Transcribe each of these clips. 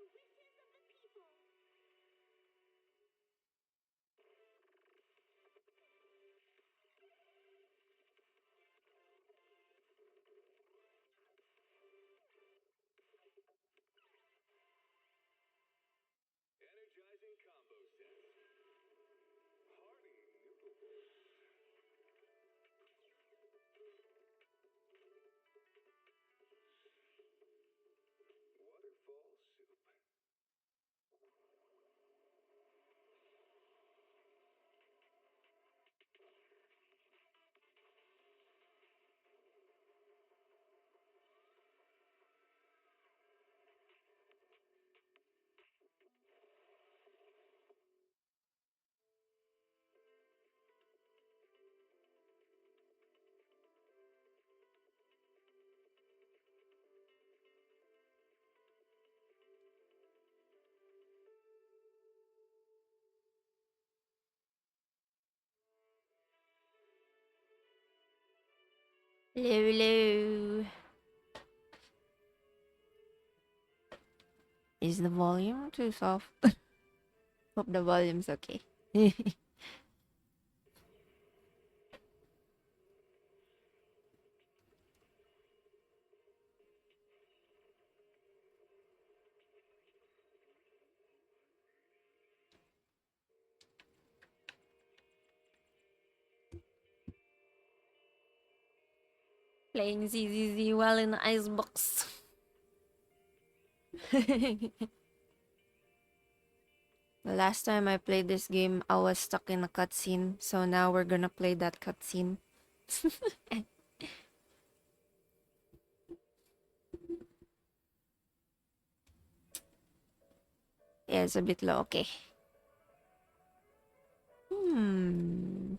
Energizing combo sets. Hearty noodles. Waterfall soup. Hello, hello. Is the volume too soft? Hope the volume's okay. Playing ZZZ while in the Icebox. The last time I played this game, I was stuck in a cutscene, so now we're gonna play that cutscene. Yeah, it's a bit low. Okay. Hmm.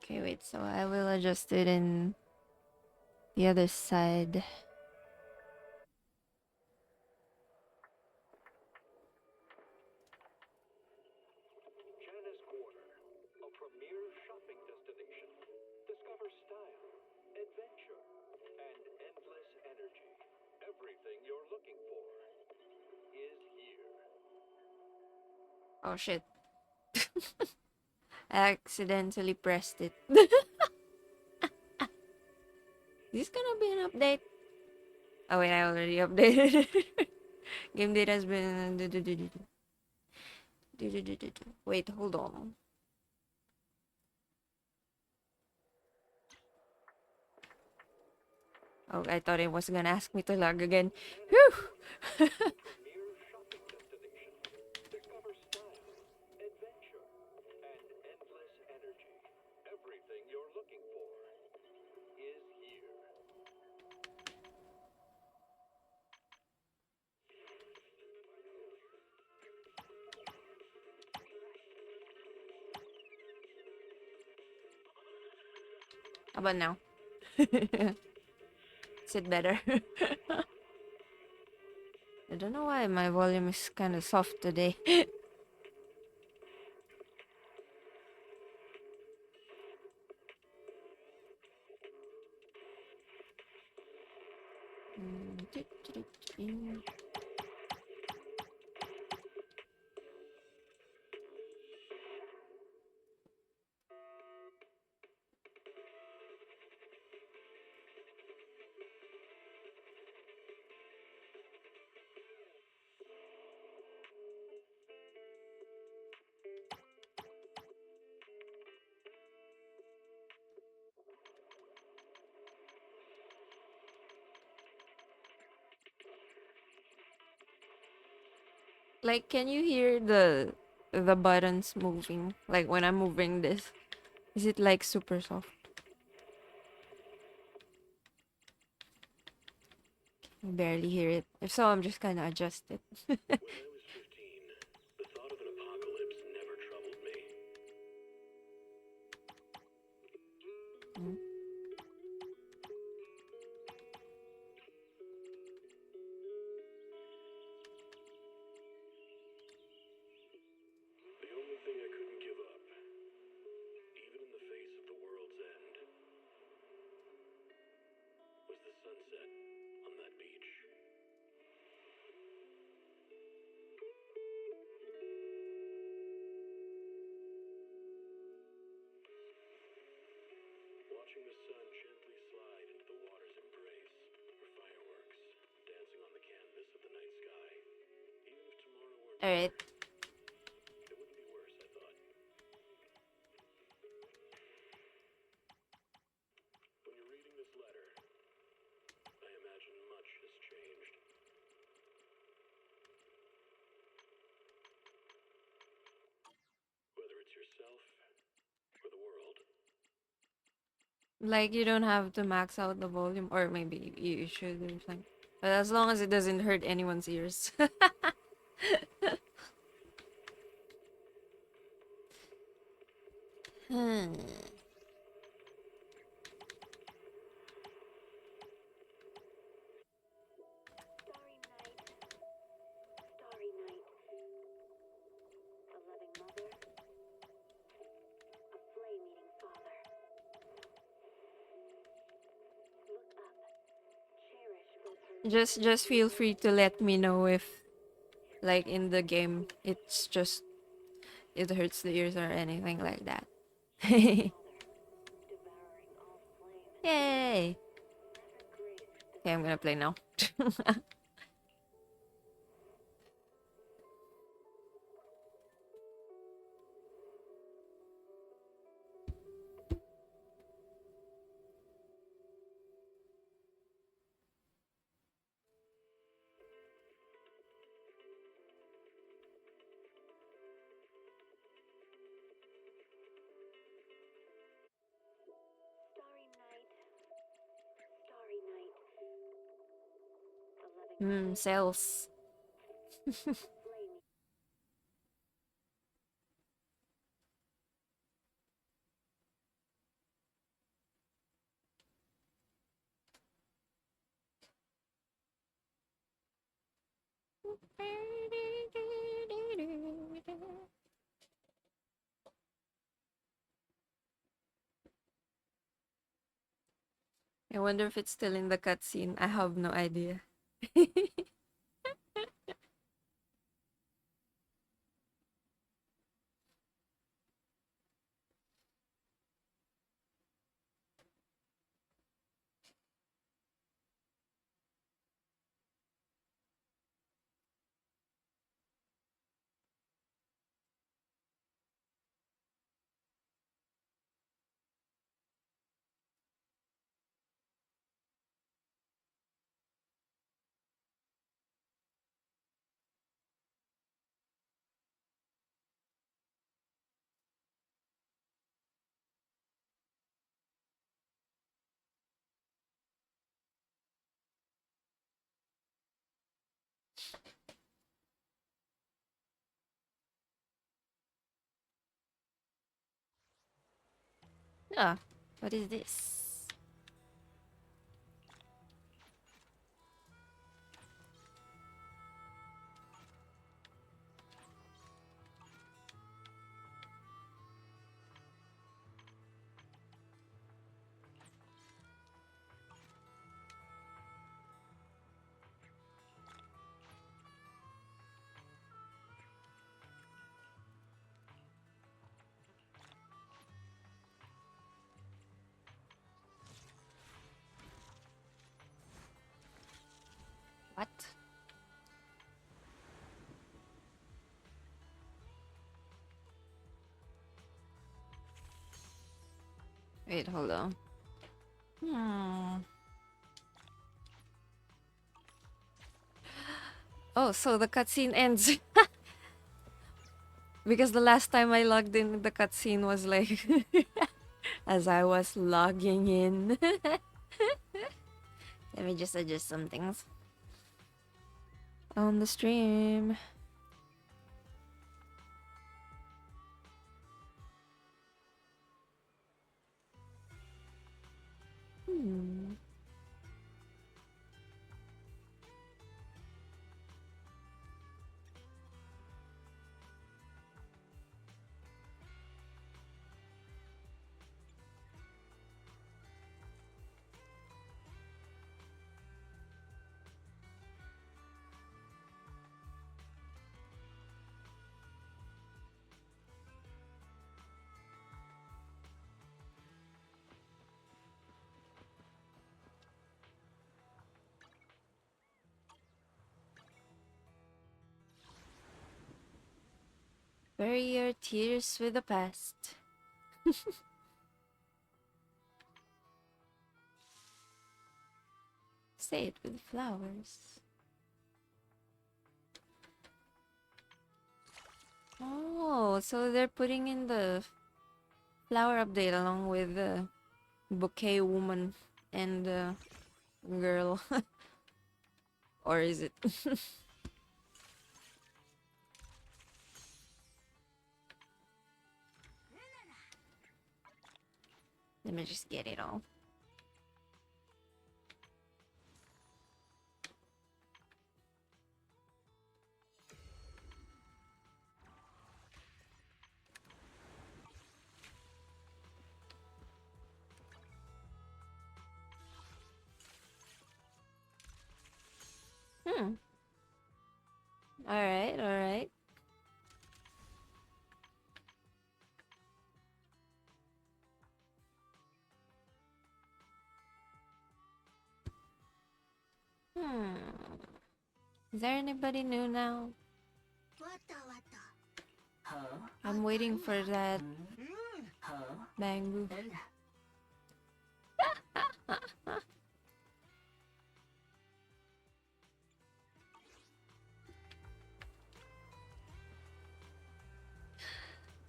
Okay, wait. So I will adjust it in the other side. Janice Quarter, a premier shopping destination. Discover style, adventure, and endless energy. Everything you're looking for is here. Oh shit! I accidentally pressed it. Is this gonna be an update? Oh wait, I already updated. Game data has been. Wait, hold on. Oh, I thought it was gonna ask me to log again. Whew! Premier shopping destination. Discover style, adventure, and endless energy. Everything you're looking for is here. How about now? Is it better? I don't know why my volume is kind of soft today. Like, can you hear the buttons moving? Like when I'm moving this, is it like super soft? I barely hear it. If so, I'm just kind of adjust it. When I was 15, the thought of an apocalypse never troubled me. Mm. The only thing I couldn't give up watching the sun gently slide into the water's embrace, or fireworks dancing on the canvas of the night sky. Even if tomorrow were All right. it wouldn't be worse, I thought. When you're reading this letter, I imagine much has changed. Whether it's yourself or the world. Like you don't have to max out the volume, or maybe you should or something. But as long as it doesn't hurt anyone's ears. Hmm. Starry night, a loving mother, a flame-eating father. Look up, cherish both her Just feel free to let me know if, like, in the game it's just it hurts the ears or anything like that. devouring all flame, Yay! her grace Okay, I'm gonna play now. starry night, a loving Cells. flame. I wonder if it's still in the cutscene. I have no idea. Ah, what is this? What? Wait, hold on. Oh, so the cutscene ends. Because the last time I logged in, the cutscene was like as I was logging in. Let me just adjust some things on the stream. Hmm. Bury your tears with the past. Say it with flowers. Oh, so they're putting in the flower update along with the bouquet woman and the girl. Or is it? Let me just get it all. Alright, alright. Is there anybody new now? I'm waiting for that Bangu.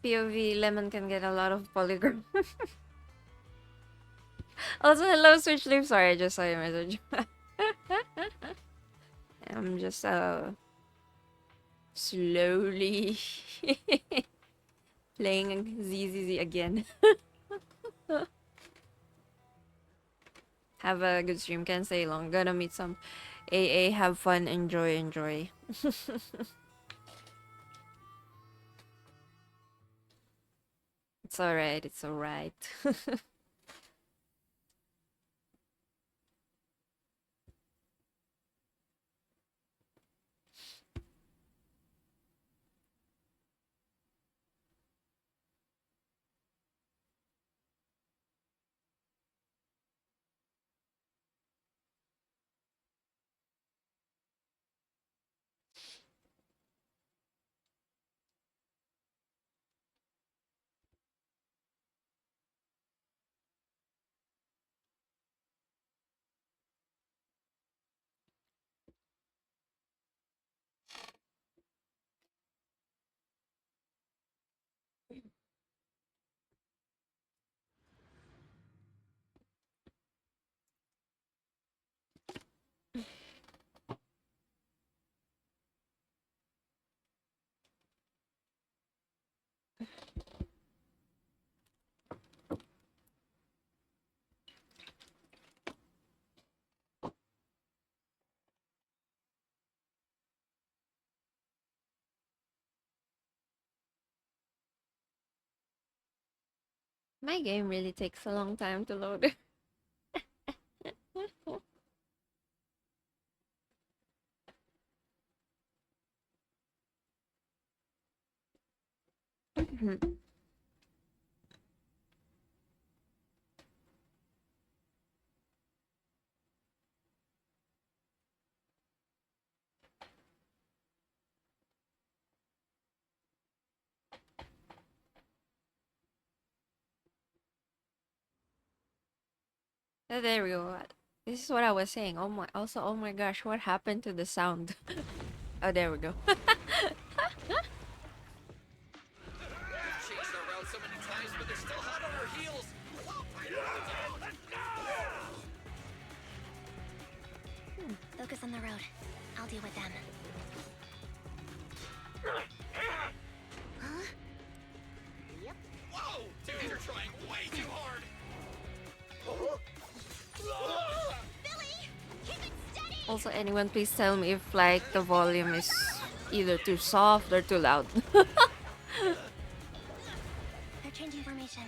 POV Lemon can get a lot of polygram. Also, hello Switch Leaf. Sorry, I just saw your message. I'm just slowly playing ZZZ again. Have a good stream. Can't stay long. Gonna meet some AA. Have fun. Enjoy. Enjoy. It's alright. It's alright. My game really takes a long time to load. Oh, there we go. This is what I was saying. Oh my, also, oh my gosh, what happened to the sound? Oh, there we go. Chased around so many times, but they're still hot on our heels. Focus on the road. I'll deal with them. Huh? Yep. Whoa! Dude, you're trying way too hard. Billy! Keep it steady! Also, anyone please tell me if like the volume is either too soft or too loud. They're changing formation.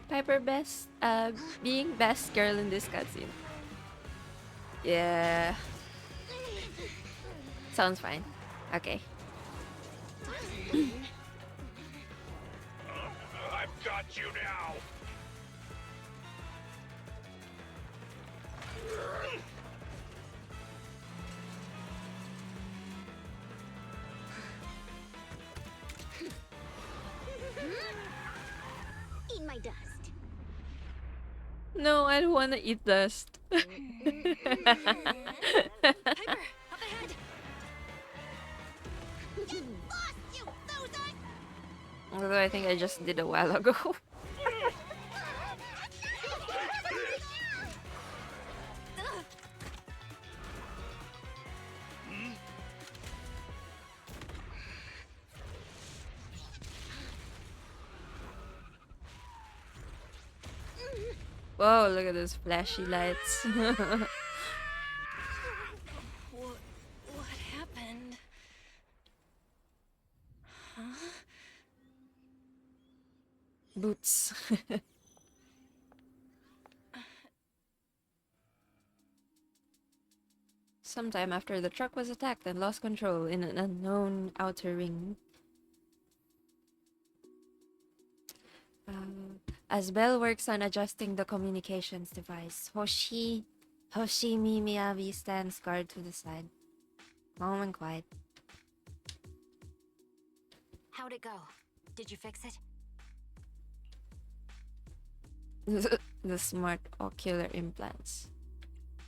Piper being best girl in this cutscene. Yeah. Sounds fine. Okay. I've got you now. No, I don't want to eat dust. Piper, up ahead! Get lost, you loser! Although I think I just did a while ago. Whoa, look at those flashy lights. What happened? Huh? Boots. Sometime after the truck was attacked and lost control in an unknown outer ring. As Belle works on adjusting the communications device, Hoshimi Miyabi stands guard to the side. Calm and quiet. How'd it go? Did you fix it? The smart ocular implants.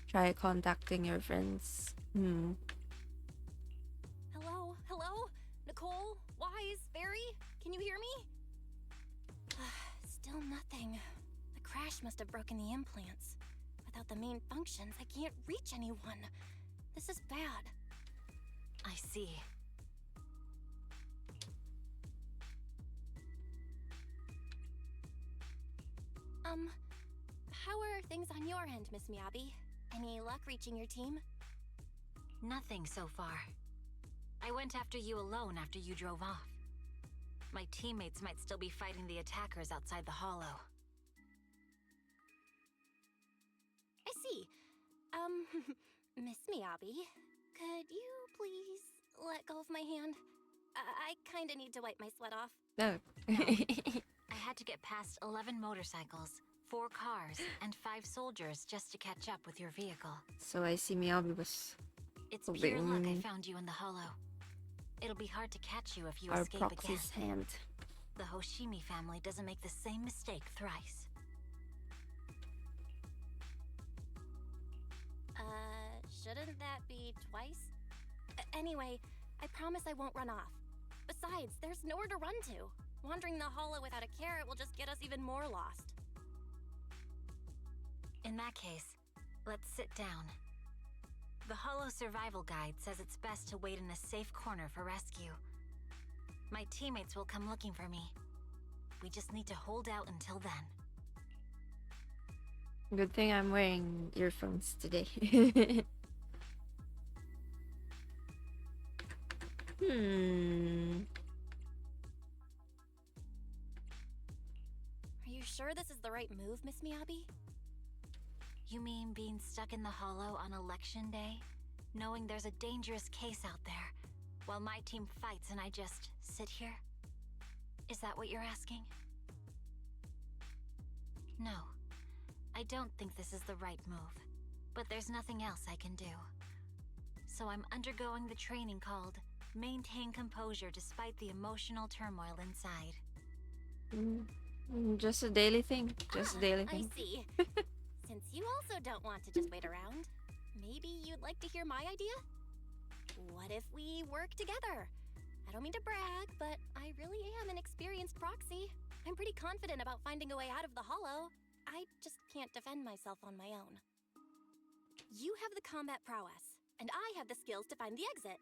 Try contacting your friends. Hello? Hello? Nicole? Wise? Barry? Can you hear me? Still nothing. The crash must have broken the implants. Without the main functions, I can't reach anyone. This is bad. I see. How are things on your end, Miss Miyabi? Any luck reaching your team? Nothing so far. I went after you alone after you drove off. My teammates might still be fighting the attackers outside the hollow. I see. Miss Miyabi, could you please let go of my hand? I kinda need to wipe my sweat off. No. I had to get past 11 motorcycles, 4 cars, and 5 soldiers just to catch up with your vehicle. So I see Miyabi was It's pure luck I holding found you in the hollow. It'll be hard to catch you if you our escape again. proxy's hand. The Hoshimi family doesn't make the same mistake thrice. Shouldn't that be twice? Anyway, I promise I won't run off. Besides, there's nowhere to run to. Wandering the hollow without a carrot will just get us even more lost. In that case, let's sit down. The Hollow Survival Guide says it's best to wait in a safe corner for rescue. My teammates will come looking for me. We just need to hold out until then. Good thing I'm wearing earphones today. Are you sure this is the right move, Miss Miyabi? You mean being stuck in the hollow on election day? Knowing there's a dangerous case out there, while my team fights and I just sit here? Is that what you're asking? No. I don't think this is the right move, but there's nothing else I can do. So I'm undergoing the training called Maintain Composure Despite the Emotional Turmoil Inside. Just a daily thing. Just a daily I thing. see. Since you also don't want to just wait around, maybe you'd like to hear my idea? What if we work together? I don't mean to brag, but I really am an experienced proxy. I'm pretty confident about finding a way out of the hollow. I just can't defend myself on my own. You have the combat prowess, and I have the skills to find the exit.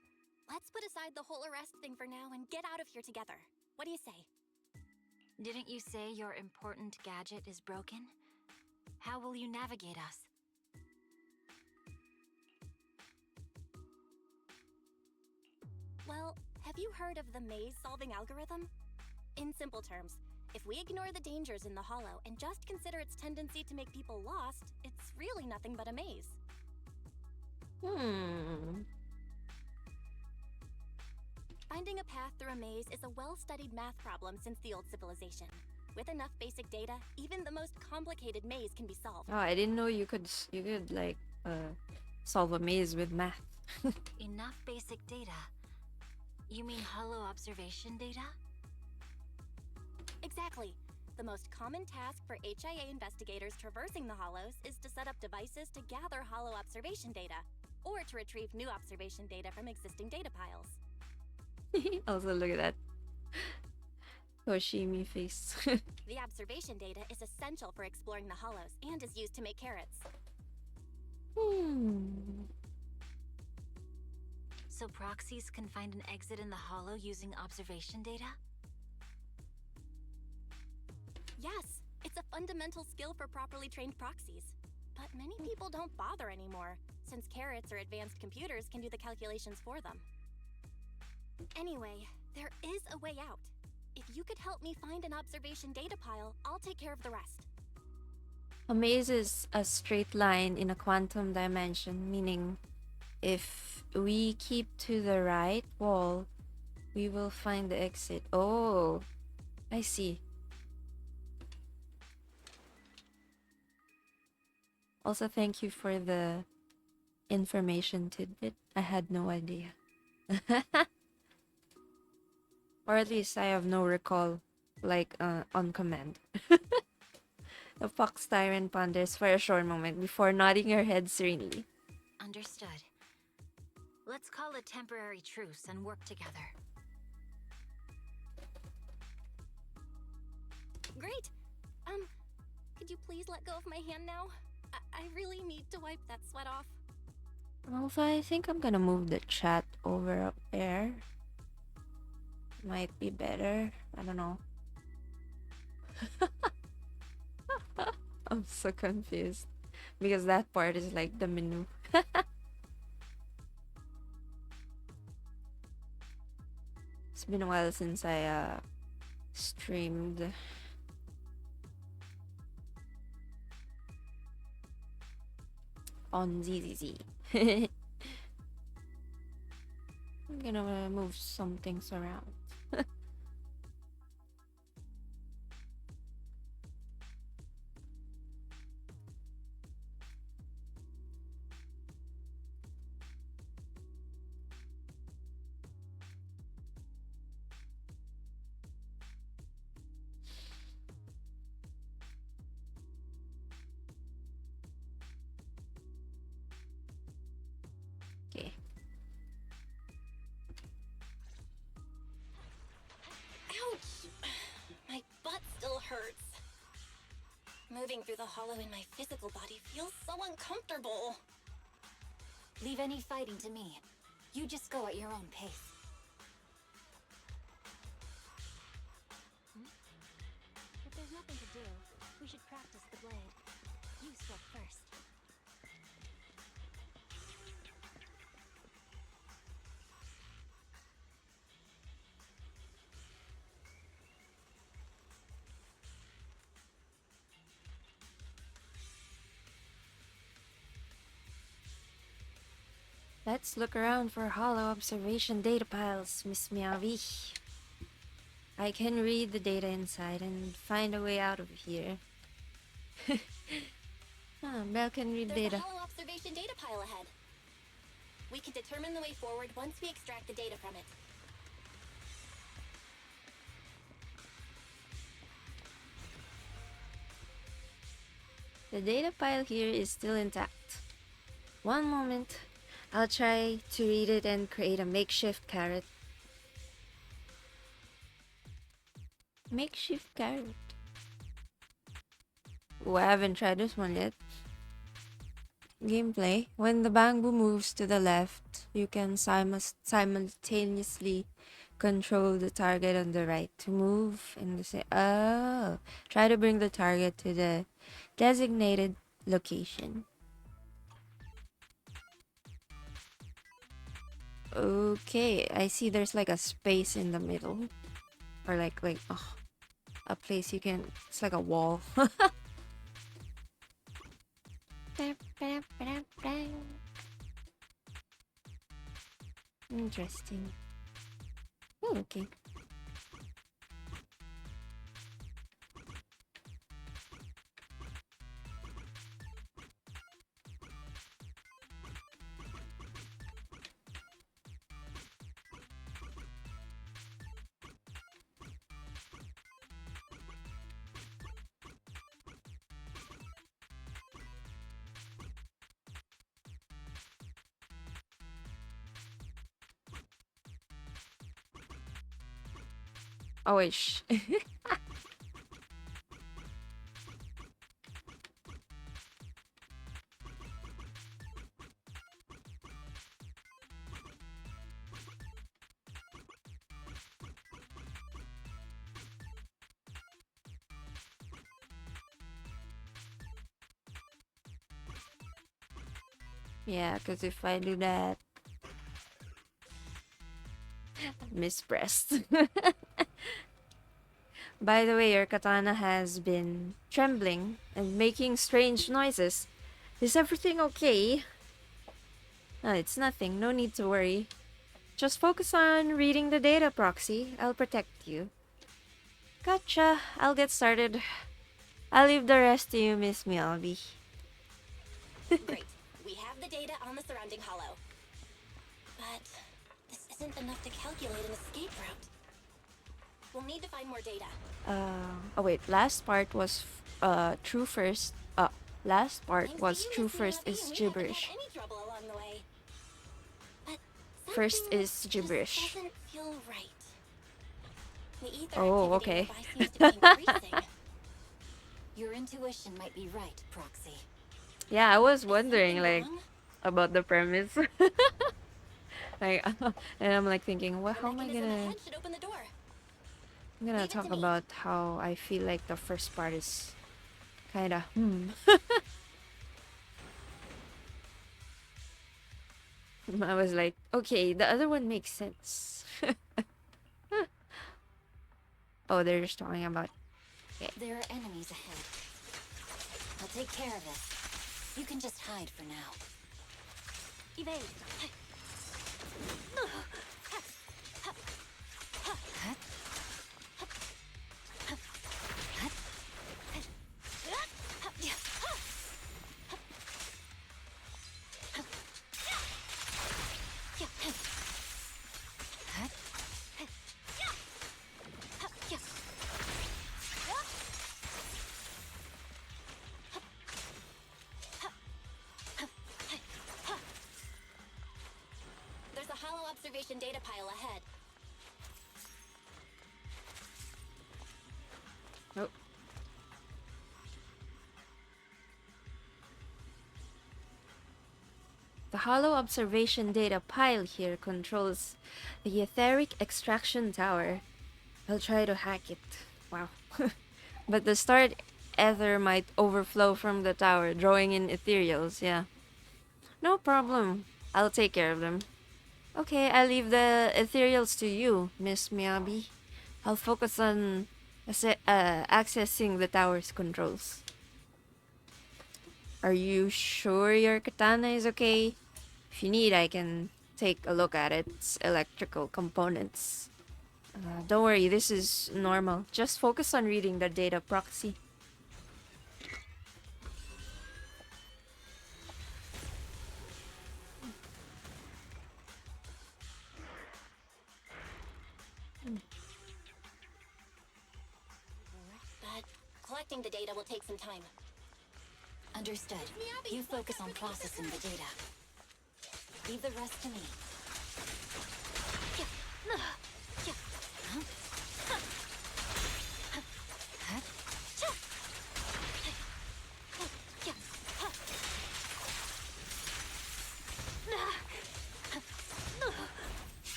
Let's put aside the whole arrest thing for now and get out of here together. What do you say? Didn't you say your important gadget is broken? How will you navigate us? Well, have you heard of the maze-solving algorithm? In simple terms, if we ignore the dangers in the hollow and just consider its tendency to make people lost, it's really nothing but a maze. Finding a path through a maze is a well-studied math problem since the old civilization. With enough basic data, even the most complicated maze can be solved. Oh, I didn't know you could like solve a maze with math. Enough basic data? You mean hollow observation data? Exactly. The most common task for HIA investigators traversing the hollows is to set up devices to gather hollow observation data, or to retrieve new observation data from existing data piles. Also, look at that Hoshimi face. The observation data is essential for exploring the hollows and is used to make carrots. So proxies can find an exit in the hollow using observation data? Yes, it's a fundamental skill for properly trained proxies. But many people don't bother anymore, since carrots or advanced computers can do the calculations for them. Anyway, there is a way out. If you could help me find an observation data pile, I'll take care of the rest. A maze is a straight line in a quantum dimension, meaning if we keep to the right wall, we will find the exit. Oh, I see. Also, thank you for the information tidbit. I had no idea. Or at least I have no recall, like on command. The fox tyrant ponders for a short moment before nodding her head serenely. Understood. Let's call a temporary truce and work together. Great! Could you please let go of my hand now? I really need to wipe that sweat off. Also, I think I'm gonna move the chat over up there. Might be better. I don't know. I'm so confused because that part is like the menu. It's been a while since I streamed. On ZZZ. I'm gonna move some things around. Okay. Ouch! My butt still hurts. Moving through the hollow in my physical body feels so uncomfortable. Leave any fighting to me. You just go at your own pace. If there's nothing to do, we should practice the blade. You spoke first. Let's look around for hollow observation data piles, Miss Miyabi. I can read the data inside and find a way out of here. Belle can read There's data. a hollow observation data pile ahead. We can determine the way forward once we extract the data from it. The data pile here is still intact. One moment. I'll try to read it and create a makeshift carrot. Makeshift carrot. Oh, I haven't tried this one yet. Gameplay. When the bamboo moves to the left, you can simultaneously control the target on the right to move in the same. Oh, try to bring the target to the designated location. Okay, I see there's like a space in the middle. Or like a place you can, it's like a wall. Interesting. Oh, okay. Oh wait, shh. Yeah, because if I do that, mispressed. By the way, your katana has been trembling and making strange noises. Is everything okay? It's nothing. No need to worry. Just focus on reading the data proxy. I'll protect you. Gotcha. I'll get started. I'll leave the rest to you, Miss Miyabi. Great. We have the data on the surrounding hollow. But this isn't enough to calculate an escape route. We'll need to find more data. Oh wait, last part was true first. Last part Thanks was to you, true Miss first Miyabi, is we haven't gibberish. had any trouble along the way. But First something is gibberish. just doesn't feel right. The ether Oh, activity okay. nearby seems to be increasing. Your intuition might be right, Proxy. Yeah, I was Is wondering something like wrong? about the premise. Like, and I'm like thinking, well, The how am I mechanism gonna? ahead should open the door. I'm gonna Leave it talk to me. about how I feel like the first part is kinda I was like, okay, the other one makes sense. Oh, they're just talking about. There are enemies ahead. I'll take care of it. You can just hide for now. Evade. There's a hollow observation data pile ahead. Oh. The hollow observation data pile here controls the etheric extraction tower. I'll try to hack it. Wow. But the stored ether might overflow from the tower, drawing in ethereals, yeah. No problem. I'll take care of them. Okay, I'll leave the ethereals to you, Miss Miyabi. I'll focus on accessing the tower's controls. Are you sure your katana is okay? If you need, I can take a look at its electrical components. Don't worry, this is normal. Just focus on reading the data proxy. But collecting the data will take some time. Understood. Miyabi, You watch focus out on for the processing the ether data. Leave the rest to me.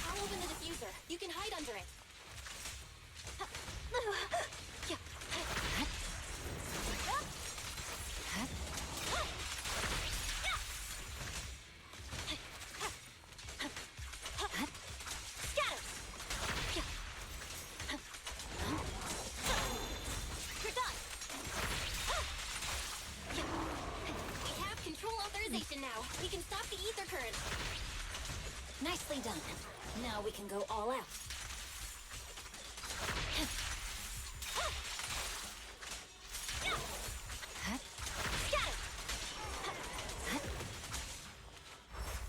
I'll open the diffuser. You can hide under it. You're done. We have control authorization now. We can stop the ether current. Nicely done. Now we can go all out.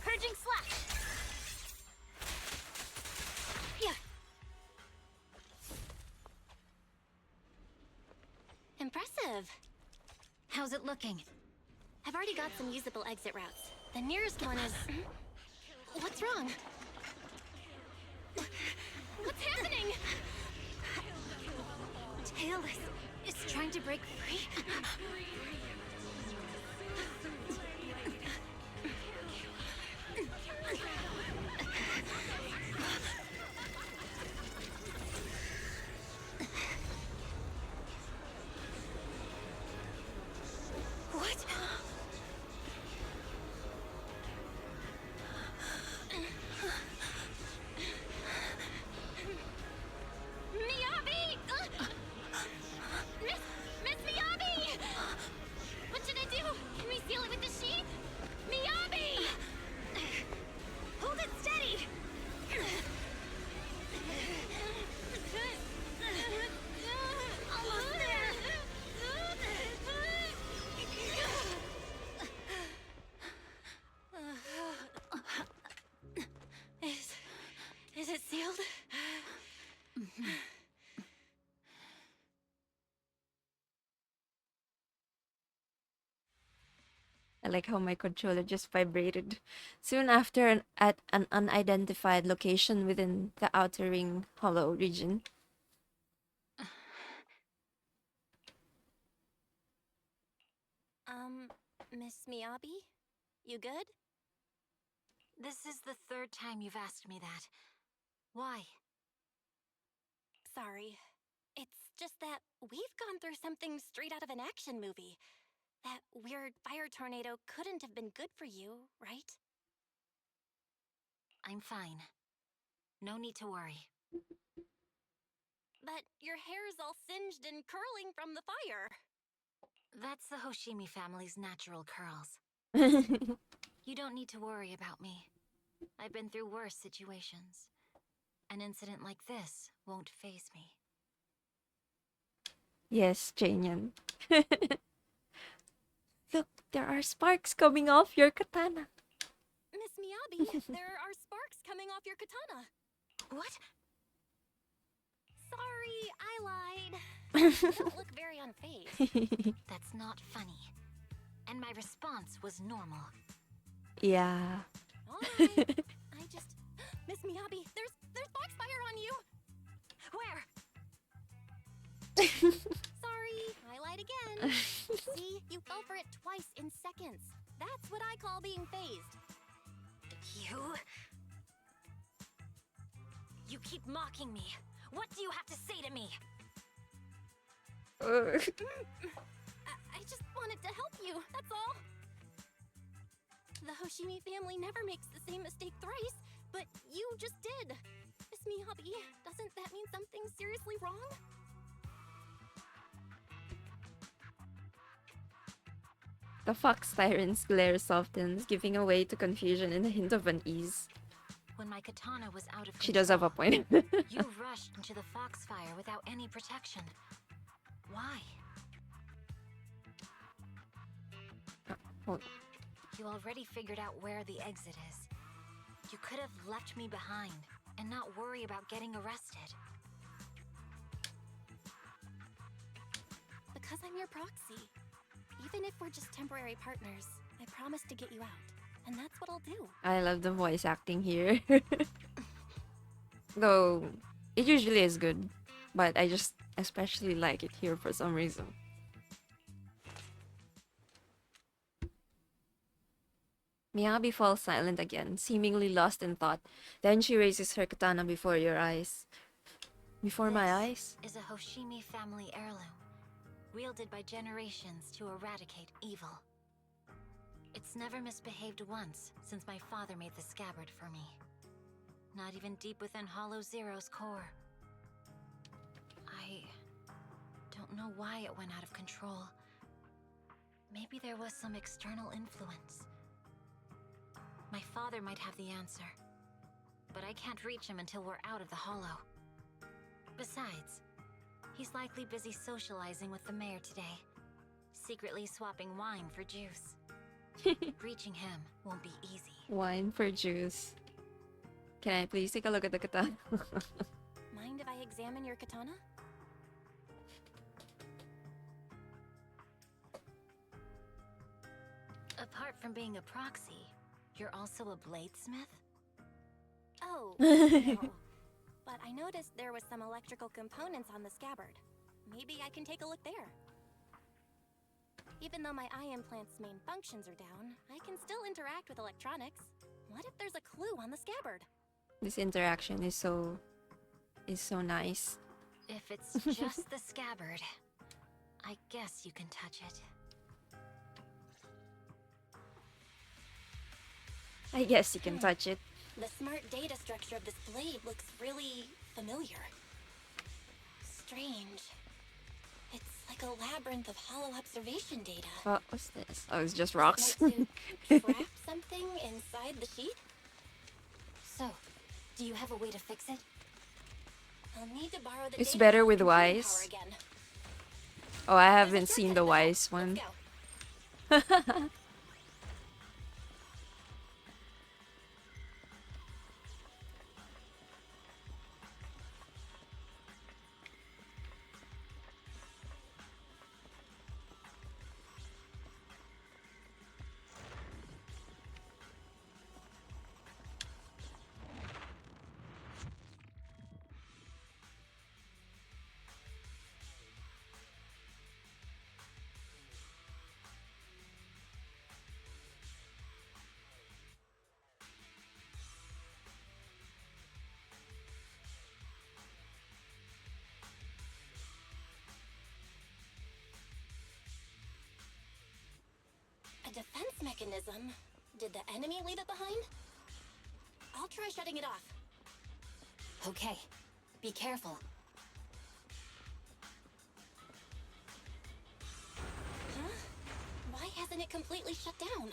Purging slash. Impressive. How's it looking? I've already got some usable exit routes. The nearest one is... What's wrong? What's happening? Tail is trying to break free. What? Miyabi! Miss Miyabi! What should I do? Can we seal it with the sheath? Miyabi! Hold it steady! Almost there! Is it sealed? I like how my controller just vibrated. Soon after, at an unidentified location within the Outer Ring Hollow region. Miss Miyabi? You good? This is the third time you've asked me that. Why? Sorry. It's just that we've gone through something straight out of an action movie. That weird fire tornado couldn't have been good for you, right? I'm fine. No need to worry. But your hair's all singed and curling from the fire. That's the Hoshimi family's natural curls. You don't need to worry about me. I've been through worse situations. An incident like this won't faze me. Yes, Janyan. Look, there are sparks coming off your katana. Miss Miyabi, there are sparks coming off your katana. What? Sorry, I lied. You don't look very unfazed. That's not funny. And my response was normal. Yeah. Alright. I just... Miss Miyabi, there's foxfire on you! Where? Sorry, I lied again. See, you fell for it twice in seconds. That's what I call being phased. You keep mocking me. What do you have to say to me? I just wanted to help you, that's all. The Hoshimi family never makes the same mistake thrice, but you just did. Miss Miyabi, doesn't that mean something's seriously wrong? The fox tyrant's glare softens, giving way to confusion and a hint of unease. When my katana was out of control, She does have a point. you rushed into the foxfire without any protection. Why? Oh, You already figured out where the exit is. You could have left me behind and not worry about getting arrested. Because I'm your proxy. Even if we're just temporary partners, I promise to get you out. And that's what I'll do. I love the voice acting here. Though, it usually is good. But I just especially like it here for some reason. Miyabi falls silent again, seemingly lost in thought. Then she raises her katana before your eyes. Before my eyes? Is a Hoshimi family heirloom, wielded by generations to eradicate evil. It's never misbehaved once since my father made the scabbard for me. Not even deep within Hollow Zero's core. I don't know why it went out of control. Maybe there was some external influence. My father might have the answer, but I can't reach him until we're out of the Hollow. Besides, he's likely busy socializing with the mayor today, secretly swapping wine for juice. Reaching him won't be easy. Wine for juice. Can I please take a look at the katana? Mind if I examine your katana? Apart from being a proxy, you're also a bladesmith? Oh, no. But but I noticed there was some electrical components on the scabbard. Maybe I can take a look there. Even though my eye implant's main functions are down, I can still interact with electronics. What if there's a clue on the scabbard? This interaction is so nice. If it's just the scabbard, I guess you can touch it. I guess you can touch it. The smart data structure of this blade looks really familiar. Strange. It's like a labyrinth of hollow observation data. What's this? Oh, it's just rocks. Like to trap something inside the sheet? So, do you have a way to fix it? I'll need to borrow the It's data better file with computing Wise. power again. Oh, I There's a haven't seen shortcut the to that. Wise one. Let's go. A defense mechanism? Did the enemy leave it behind? I'll try shutting it off. Okay, be careful. Huh? Why hasn't it completely shut down?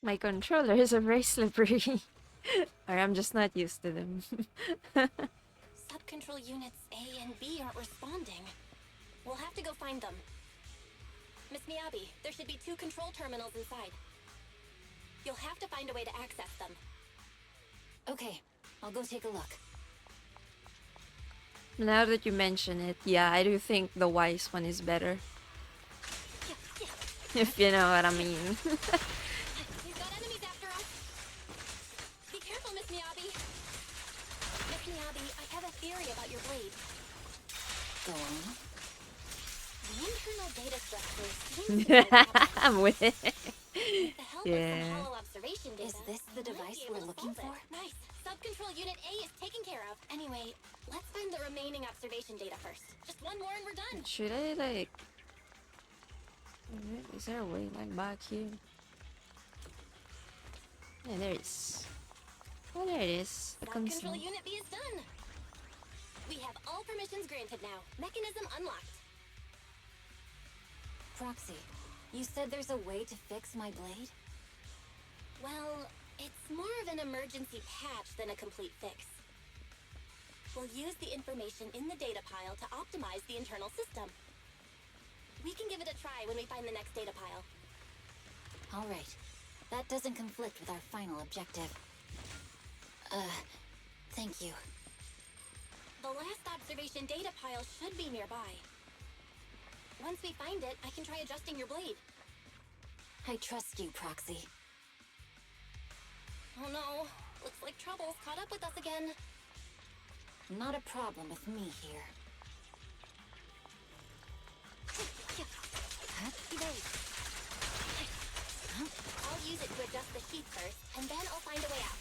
My controllers are very slippery. Or I'm just not used to them. Sub-control units A and B aren't responding. We'll have to go find them. Miss Miyabi, there should be 2 control terminals inside. You'll have to find a way to access them. Okay, I'll go take a look. Now that you mention it, yeah, I do think the Wise one is better. If you know what I mean. We've got enemies after us. Be careful, Miss Miyabi. Miss Miyabi, I have a theory about your blade. Go on. The internal data structure seems to be adapted. I'm with it. With the help of Yeah. some hollow observation data, Is this the I might be device able we're to looking solve for? it. Nice. Sub-control unit A is taken care of. Anyway, let's find the remaining observation data first. Just one more and we're done. Should I like... Is there a way like back here? Yeah, there is. Oh, there it is. The Sub-control console. unit B is done. We have all permissions granted now. Mechanism unlocked. Proxy, you said there's a way to fix my blade? Well, it's more of an emergency patch than a complete fix. We'll use the information in the data pile to optimize the internal system. We can give it a try when we find the next data pile. All right. That doesn't conflict with our final objective. Thank you. The last observation data pile should be nearby. Once we find it, I can try adjusting your blade. I trust you, Proxy. Oh no, looks like trouble's caught up with us again. Not a problem with me here. Evade. I'll use it to adjust the sheet first, and then I'll find a way out.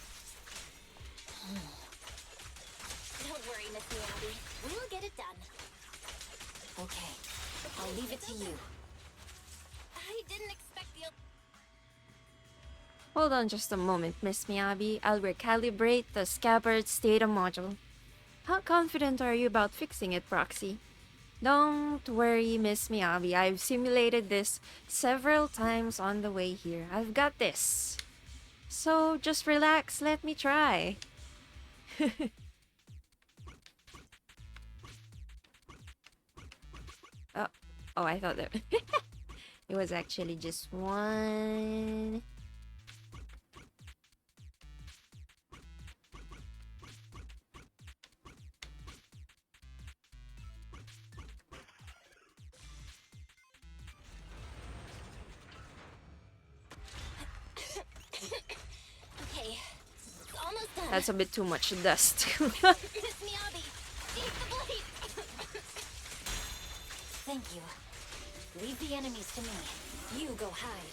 Don't worry, Miss Miyabi. We'll get it done. Okay, I'll leave it to you. I didn't expect the... Hold on just a moment, Miss Miyabi. I'll recalibrate the scabbard's data module. How confident are you about fixing it, Proxy? Don't worry, Miss Miyabi. I've simulated this several times on the way here. I've got this. So just relax, let me try. Oh, I thought that it was actually just one. Okay, it's almost done. That's a bit too much dust. Miss Miyabi, eat the blade! Thank you. Leave the enemies to me. You go hide.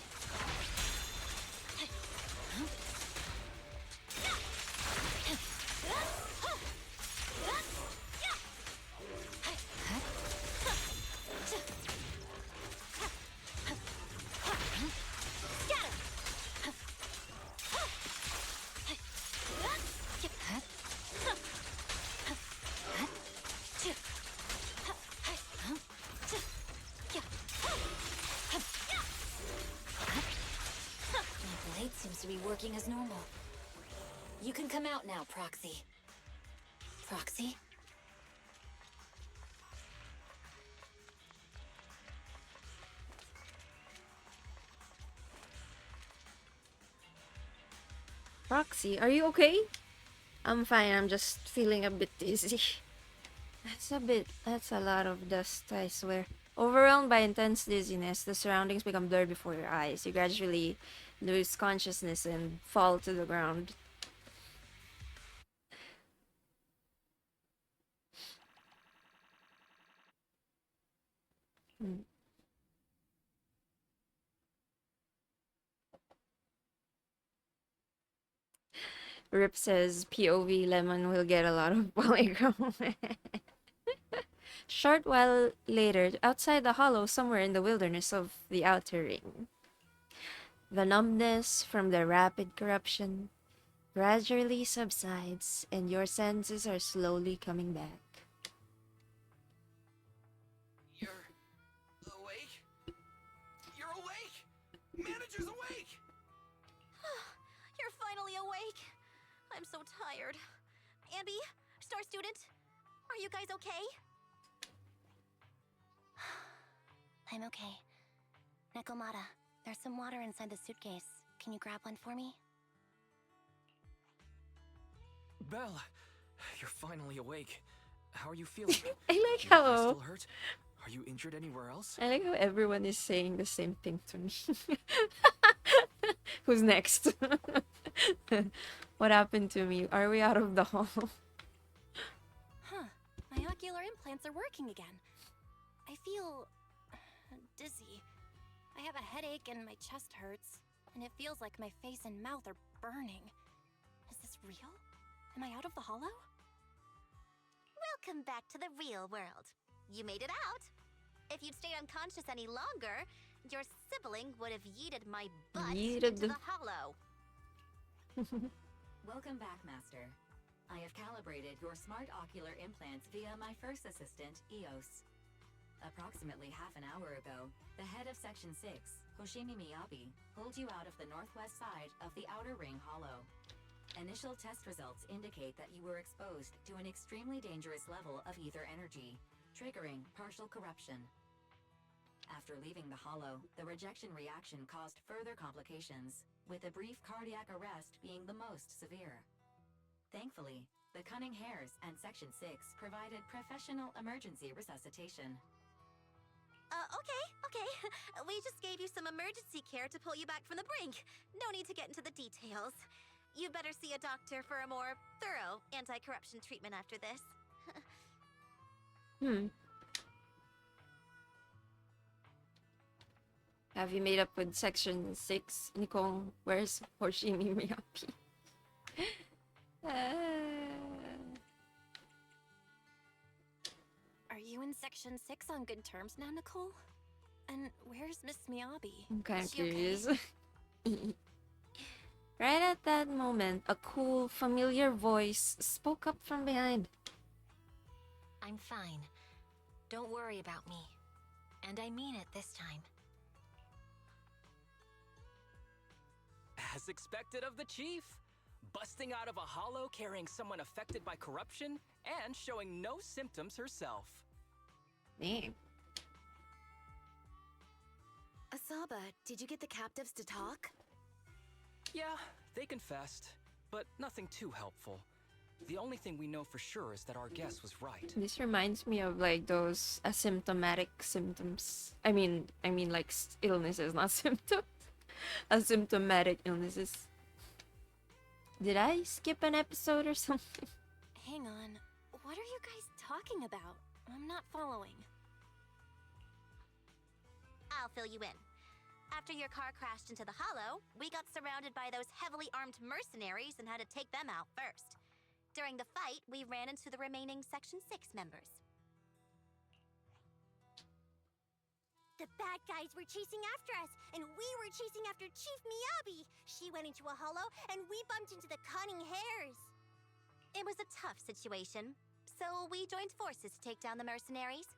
My blade seems to be working as normal. You can come out now, Proxy. Proxy? Roxy, are you okay? I'm fine, I'm just feeling a bit dizzy. That's a lot of dust, I swear. Overwhelmed by intense dizziness, the surroundings become blurred before your eyes. You gradually lose consciousness and fall to the ground. Hmm. Rip says POV Lemon will get a lot of polygram. Short while later, outside the hollow, somewhere in the wilderness of the outer ring. The numbness from the rapid corruption gradually subsides, and your senses are slowly coming back. You're awake? You're awake! Manager's awake! You're finally awake. I'm so tired. Ambi, Star Student, are you guys okay? I'm okay. Nekomata, there's some water inside the suitcase. Can you grab one for me? Belle, you're finally awake. How are you feeling? I like Your eye how still hurt? Are you injured anywhere else? I like how everyone is saying the same thing to me. Who's next? What happened to me? Are we out of the hall? Huh. My ocular implants are working again. I feel dizzy. I have a headache and my chest hurts. And it feels like my face and mouth are burning. Is this real? Am I out of the hollow? Welcome back to the real world. You made it out. If you'd stayed unconscious any longer, your sibling would have yeeted my butt Yeeted. into the hollow. Welcome back, Master. I have calibrated your smart ocular implants via my first assistant, EOS. Approximately half an hour ago, the head of Section 6, Hoshimi Miyabi, pulled you out of the northwest side of the Outer Ring Hollow. Initial test results indicate that you were exposed to an extremely dangerous level of ether energy, triggering partial corruption. After leaving the hollow, the rejection reaction caused further complications, with a brief cardiac arrest being the most severe. Thankfully, the Cunning Hares and Section 6 provided professional emergency resuscitation. Okay. We just gave you some emergency care to pull you back from the brink. No need to get into the details. You better see a doctor for a more thorough anti-corruption treatment after this. Have you made up with Section 6, Nikong? Where's Hoshimi Miyabi? Are you in Section 6 on good terms now, Nicole? And where's Miss Miyabi? I'm kind Is of she okay? curious. Right at that moment, a cool, familiar voice spoke up from behind. I'm fine. Don't worry about me. And I mean it this time. As expected of the chief. Busting out of a hollow carrying someone affected by corruption and showing no symptoms herself. Dang. Asaba, did you get the captives to talk? Yeah, they confessed, but nothing too helpful. The only thing we know for sure is that our guess was right. This reminds me of like those asymptomatic symptoms. Like illnesses, not symptoms. Asymptomatic illnesses. Did I skip an episode or something? Hang on. What are you guys talking about? I'm not following. I'll fill you in. After your car crashed into the hollow, we got surrounded by those heavily armed mercenaries and had to take them out first. During the fight, we ran into the remaining Section 6 members. The bad guys were chasing after us, and we were chasing after Chief Miyabi. She went into a hollow, and we bumped into the cunning hares. It was a tough situation, so we joined forces to take down the mercenaries.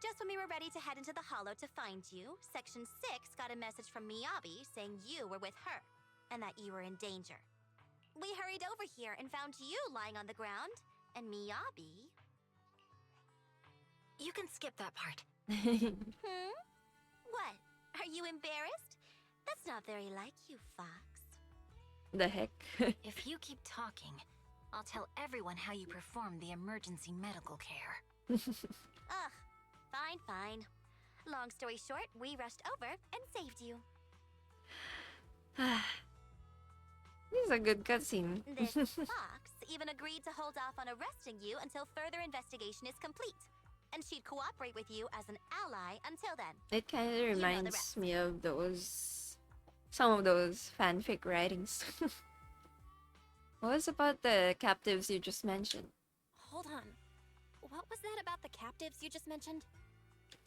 Just when we were ready to head into the hollow to find you, Section 6 got a message from Miyabi saying you were with her, and that you were in danger. We hurried over here and found you lying on the ground, and Miyabi... You can skip that part. What? Are you embarrassed? That's not very like you, Fox. The heck? If you keep talking, I'll tell everyone how you performed the emergency medical care. Ugh, fine. Long story short, we rushed over and saved you. This is a good cutscene. This Fox even agreed to hold off on arresting you until further investigation is complete. And she'd cooperate with you as an ally until then. It kind of know the reminds rest. me of some of those fanfic writings. What was about the captives you just mentioned? Hold on. What was that about the captives you just mentioned?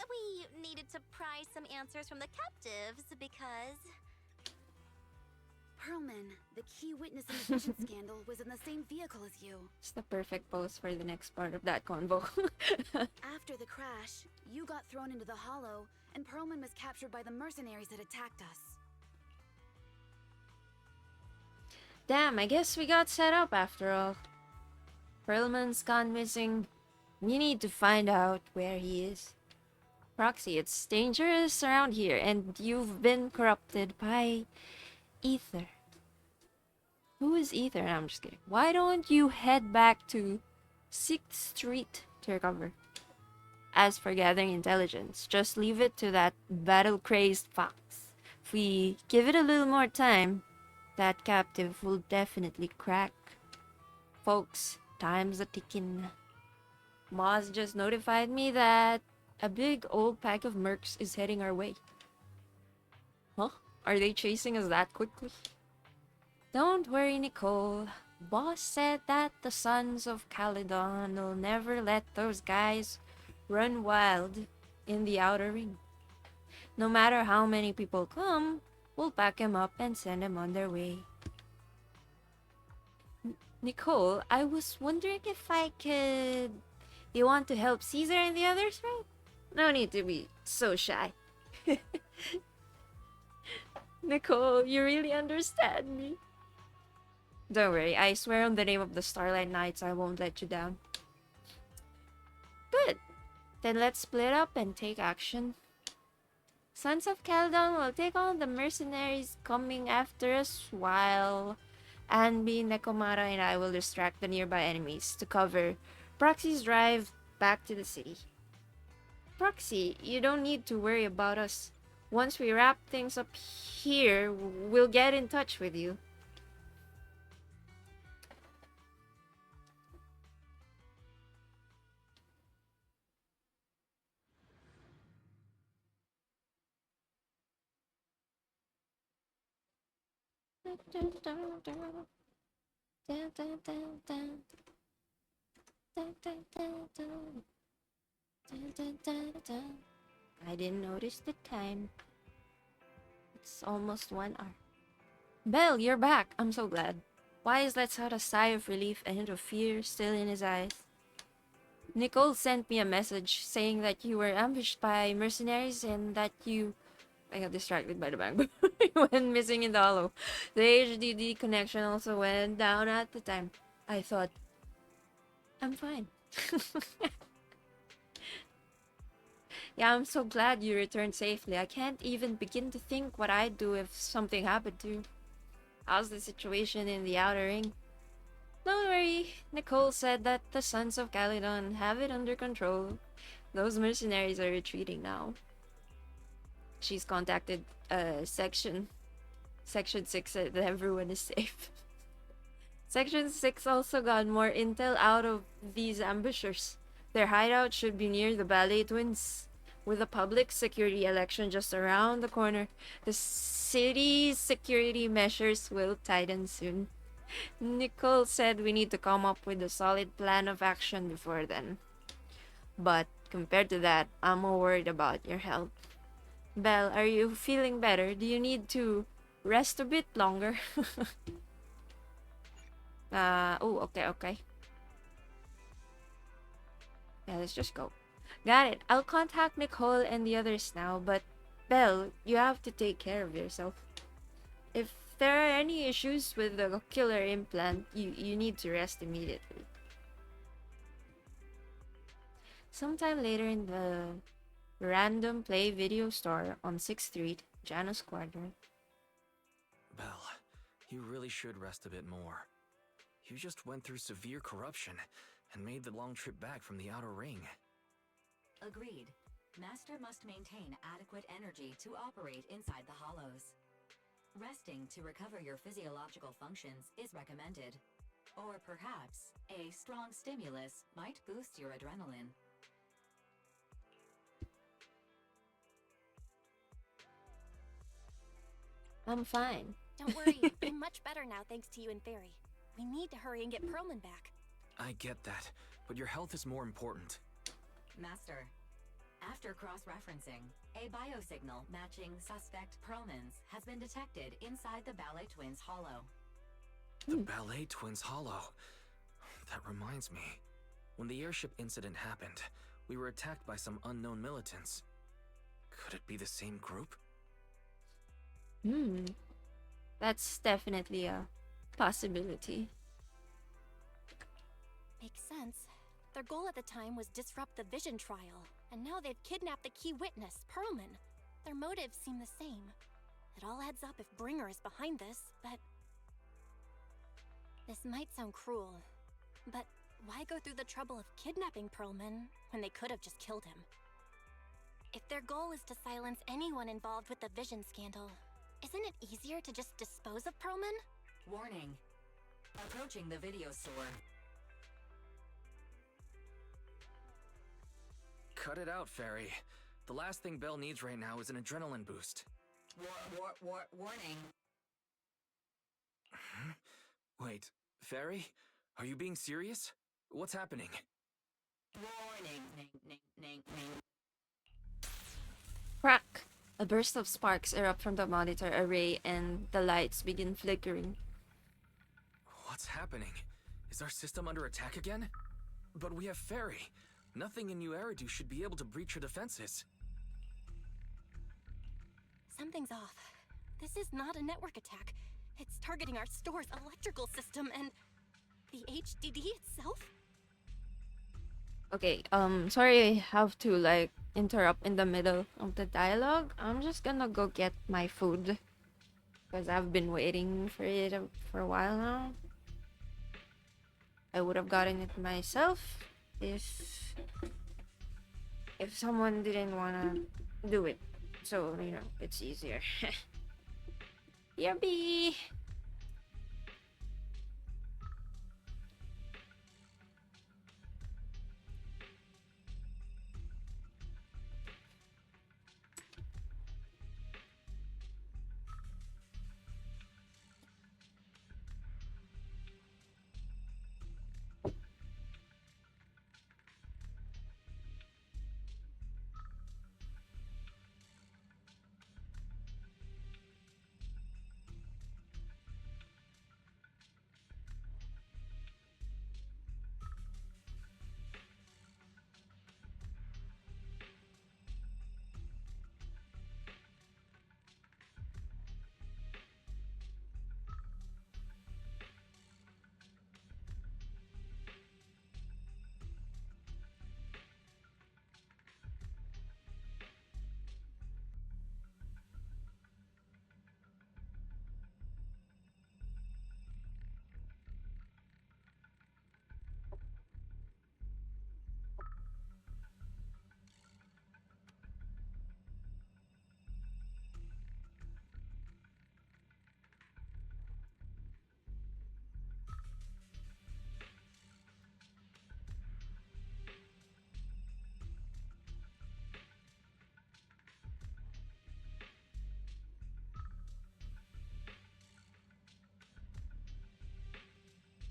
We needed to pry some answers from the captives because... Pearlman, the key witness in the vision scandal, was in the same vehicle as you. It's the perfect pose for the next part of that convo. After the crash, you got thrown into the hollow, and Pearlman was captured by the mercenaries that attacked us. Damn, I guess we got set up after all. Perlman's gone missing. We need to find out where he is. Proxy, it's dangerous around here, and you've been corrupted by Ether. Who is Ether? No, I'm just kidding. Why don't you head back to 6th Street to recover? As for gathering intelligence, just leave it to that battle-crazed Fox. If we give it a little more time, that captive will definitely crack. Folks, time's a ticking. Moz just notified me that a big old pack of mercs is heading our way. Huh? Are they chasing us that quickly? Don't worry, Nicole. Boss said that the Sons of Caledon will never let those guys run wild in the outer ring. No matter how many people come, we'll pack them up and send them on their way. Nicole, I was wondering if I could... You want to help Caesar and the others, right? No need to be so shy. Nicole, you really understand me. Don't worry, I swear on the name of the Starlight Knights I won't let you down. Good. Then let's split up and take action. Sons of Caledon will take on the mercenaries coming after us while Anbi, Nekomata, and I will distract the nearby enemies to cover Proxy's drive back to the city. Proxy, you don't need to worry about us. Once we wrap things up here, we'll get in touch with you. I didn't notice the time. It's almost 1 hour. Belle, you're back. I'm so glad. Wise lets out a sigh of relief, a hint of fear still in his eyes. Nicole sent me a message saying that you were ambushed by mercenaries and that you... I got distracted by the bang. Went missing in the hollow. The HDD connection also went down at the time. I thought, I'm fine. Yeah, I'm so glad you returned safely. I can't even begin to think what I'd do if something happened to you. How's the situation in the outer ring? Don't worry, Nicole said that the Sons of Caledon have it under control. Those mercenaries are retreating now. She's contacted Section 6 said that everyone is safe. Section 6 also got more intel out of these ambushers. Their hideout should be near the Ballet Twins. With a public security election just around the corner, the city's security measures will tighten soon. Nicole said we need to come up with a solid plan of action before then. But compared to that, I'm more worried about your health. Belle, are you feeling better? Do you need to rest a bit longer? Okay. Yeah, let's just go. Got it. I'll contact Nicole and the others now, but Belle, you have to take care of yourself. If there are any issues with the killer implant, you need to rest immediately. Sometime later in the Random Play Video Store on 6th Street, Janus Quadrant. Belle, you really should rest a bit more. You just went through severe corruption and made the long trip back from the outer ring. Agreed. Master must maintain adequate energy to operate inside the hollows. Resting to recover your physiological functions is recommended. Or perhaps, a strong stimulus might boost your adrenaline. I'm fine. Don't worry, I'm much better now thanks to you and Fairy. We need to hurry and get Perlman back. I get that, but your health is more important. Master, after cross-referencing, a biosignal matching suspect Perlman's has been detected inside the Ballet Twins hollow. The Ballet Twins hollow. That reminds me. When the airship incident happened, we were attacked by some unknown militants. Could it be the same group? That's definitely a possibility. Makes sense. Their goal at the time was disrupt the vision trial, and now they've kidnapped the key witness, Perlman. Their motives seem the same. It all adds up if Bringer is behind this, but... This might sound cruel, but why go through the trouble of kidnapping Perlman when they could have just killed him? If their goal is to silence anyone involved with the vision scandal, isn't it easier to just dispose of Perlman? Warning. Approaching the video store. Cut it out, Fairy. The last thing Belle needs right now is an adrenaline boost. Warning. Wait, Fairy? Are you being serious? What's happening? Warning. Crack! A burst of sparks erupt from the monitor array and the lights begin flickering. What's happening? Is our system under attack again? But we have Fairy. Nothing in New Eridu should be able to breach her defenses. Something's off. This is not a network attack. It's targeting our store's electrical system and... the HDD itself? Okay, sorry I have to, interrupt in the middle of the dialogue. I'm just gonna go get my food. Because I've been waiting for it for a while now. I would have gotten it myself if someone didn't wanna do it. So, it's easier. Yummy!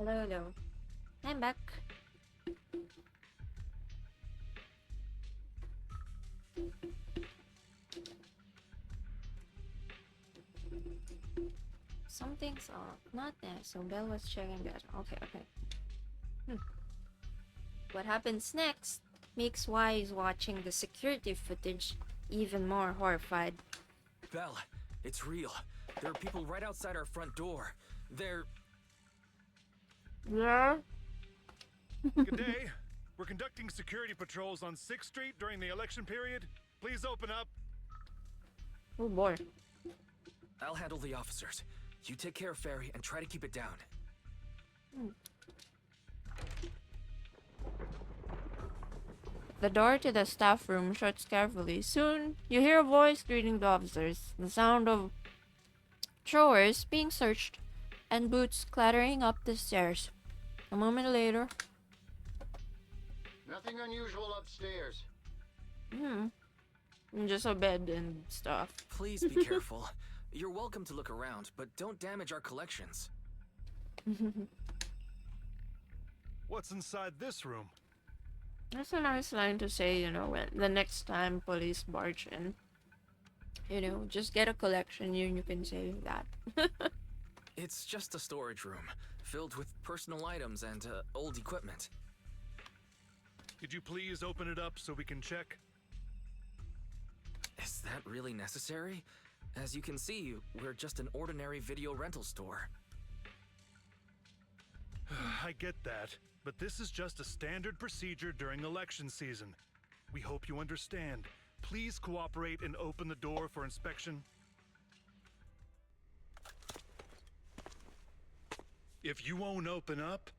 Hello, hello. I'm back. Something's off. Not there. So Belle was checking that. Okay, okay. What happens next makes Wise watching the security footage even more horrified. Belle, it's real. There are people right outside our front door. They're... Yeah? Good day. We're conducting security patrols on 6th Street during the election period. Please open up. Oh boy. I'll handle the officers. You take care of Fairy and try to keep it down. The door to the staff room shuts carefully. Soon, you hear a voice greeting the officers. The sound of drawers being searched and boots clattering up the stairs. A moment later, Nothing unusual upstairs. just a bed and stuff. Please be careful. You're welcome to look around, but don't damage our collections. What's inside this room? That's a nice line to say, you know, when the next time police barge in. You know, just get a collection, you can say that. It's just a storage room, filled with personal items and old equipment. Could you please open it up so we can check? Is that really necessary? As you can see, we're just an ordinary video rental store. I get that, but this is just a standard procedure during election season. We hope you understand. Please cooperate and open the door for inspection. If you won't open up,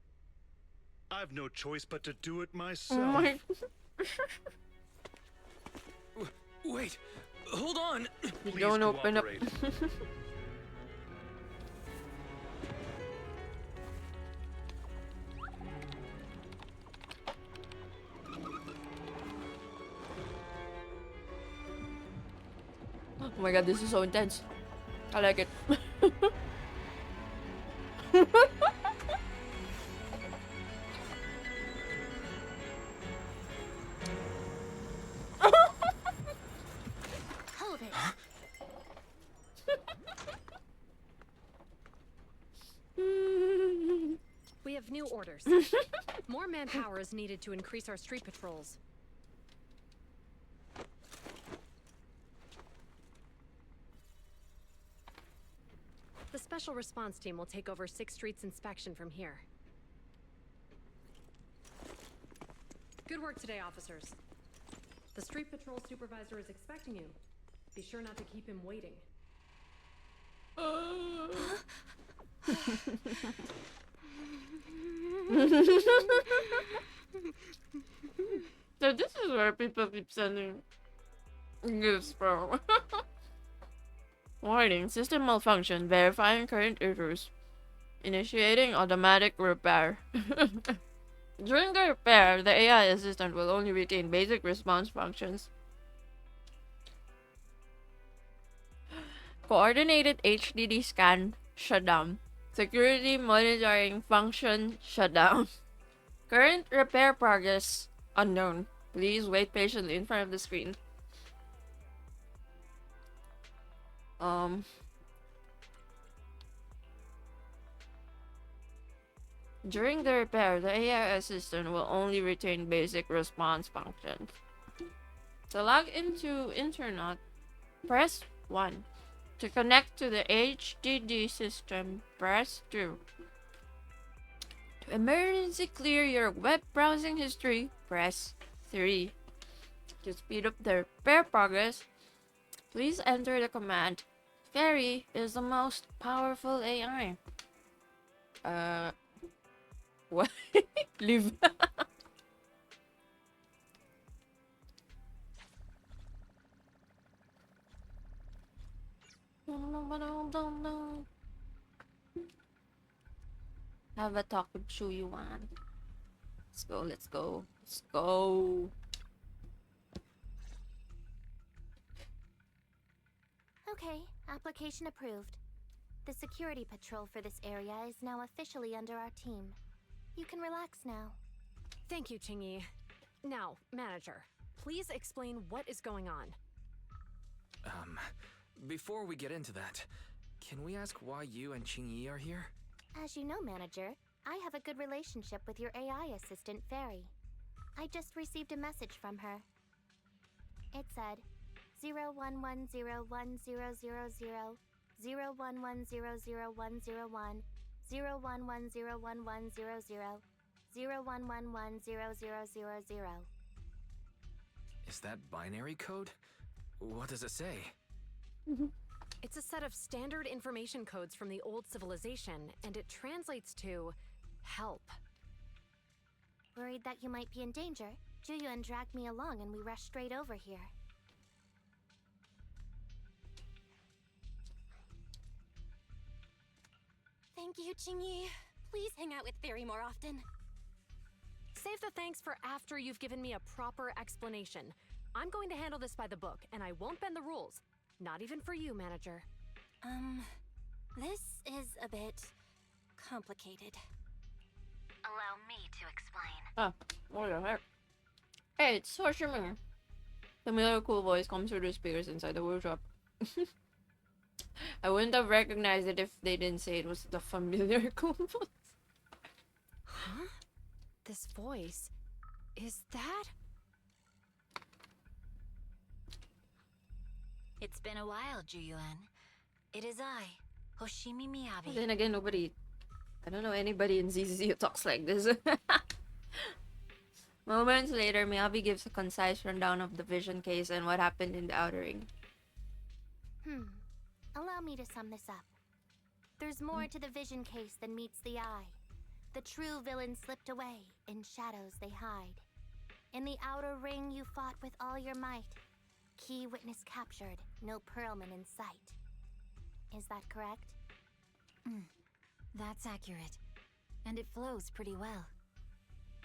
I've no choice but to do it myself. Oh my. Wait, hold on! Please Don't open up. cooperate. Oh my god, this is so intense. I like it. Hold it. We have new orders. More manpower is needed to increase our street patrols. The special response team will take over 6th Street's inspection from here. Good work today, officers. The street patrol supervisor is expecting you. Be sure not to keep him waiting. So this is where people keep sending gifts from. Warning, system malfunction, verifying current errors. Initiating automatic repair. During the repair, the AI assistant will only retain basic response functions. Coordinated HDD scan shutdown. Security monitoring function shutdown. Current repair progress unknown. Please wait patiently in front of the screen. During the repair, the AI assistant will only retain basic response functions. To log into internet, press 1. To connect to the HDD system, press 2. To emergency clear your web browsing history, press 3. To speed up the repair progress, please enter the command. Fairy is the most powerful AI. What? Leave. Have a talk with Shu Yuan. Let's go, let's go, let's go. Okay, application approved. The security patrol for this area is now officially under our team. You can relax now. Thank you, Qingyi. Now, manager, please explain what is going on. Before we get into that, can we ask why you and Qingyi are here? As you know, manager, I have a good relationship with your AI assistant, Fairy. I just received a message from her. It said, 01101000, 01100101, 01101100, 01110000. Is that binary code? What does it say? It's a set of standard information codes from the old civilization, and it translates to help. Worried that you might be in danger, Juyuan dragged me along and we rushed straight over here. Thank you, Qingyi. Please hang out with Fairy more often. Save the thanks for after you've given me a proper explanation. I'm going to handle this by the book, and I won't bend the rules. Not even for you, manager. This is a bit complicated. Allow me to explain. Oh, what the heck? Hey, it's Hoshimi. Familiar cool voice comes through the speakers inside the workshop. I wouldn't have recognized it if they didn't say it was the familiar cool voice. Huh? This voice... is that... It's been a while, Juyuan. It is I, Hoshimi Miyabi. Then again, I don't know anybody in ZZZ who talks like this. Moments later, Miyabi gives a concise rundown of the vision case and what happened in the outer ring. Allow me to sum this up. There's more to the vision case than meets the eye. The true villain slipped away, in shadows they hide. In the outer ring you fought with all your might. Key witness captured, no Pearlman in sight. Is that correct? That's accurate. And it flows pretty well.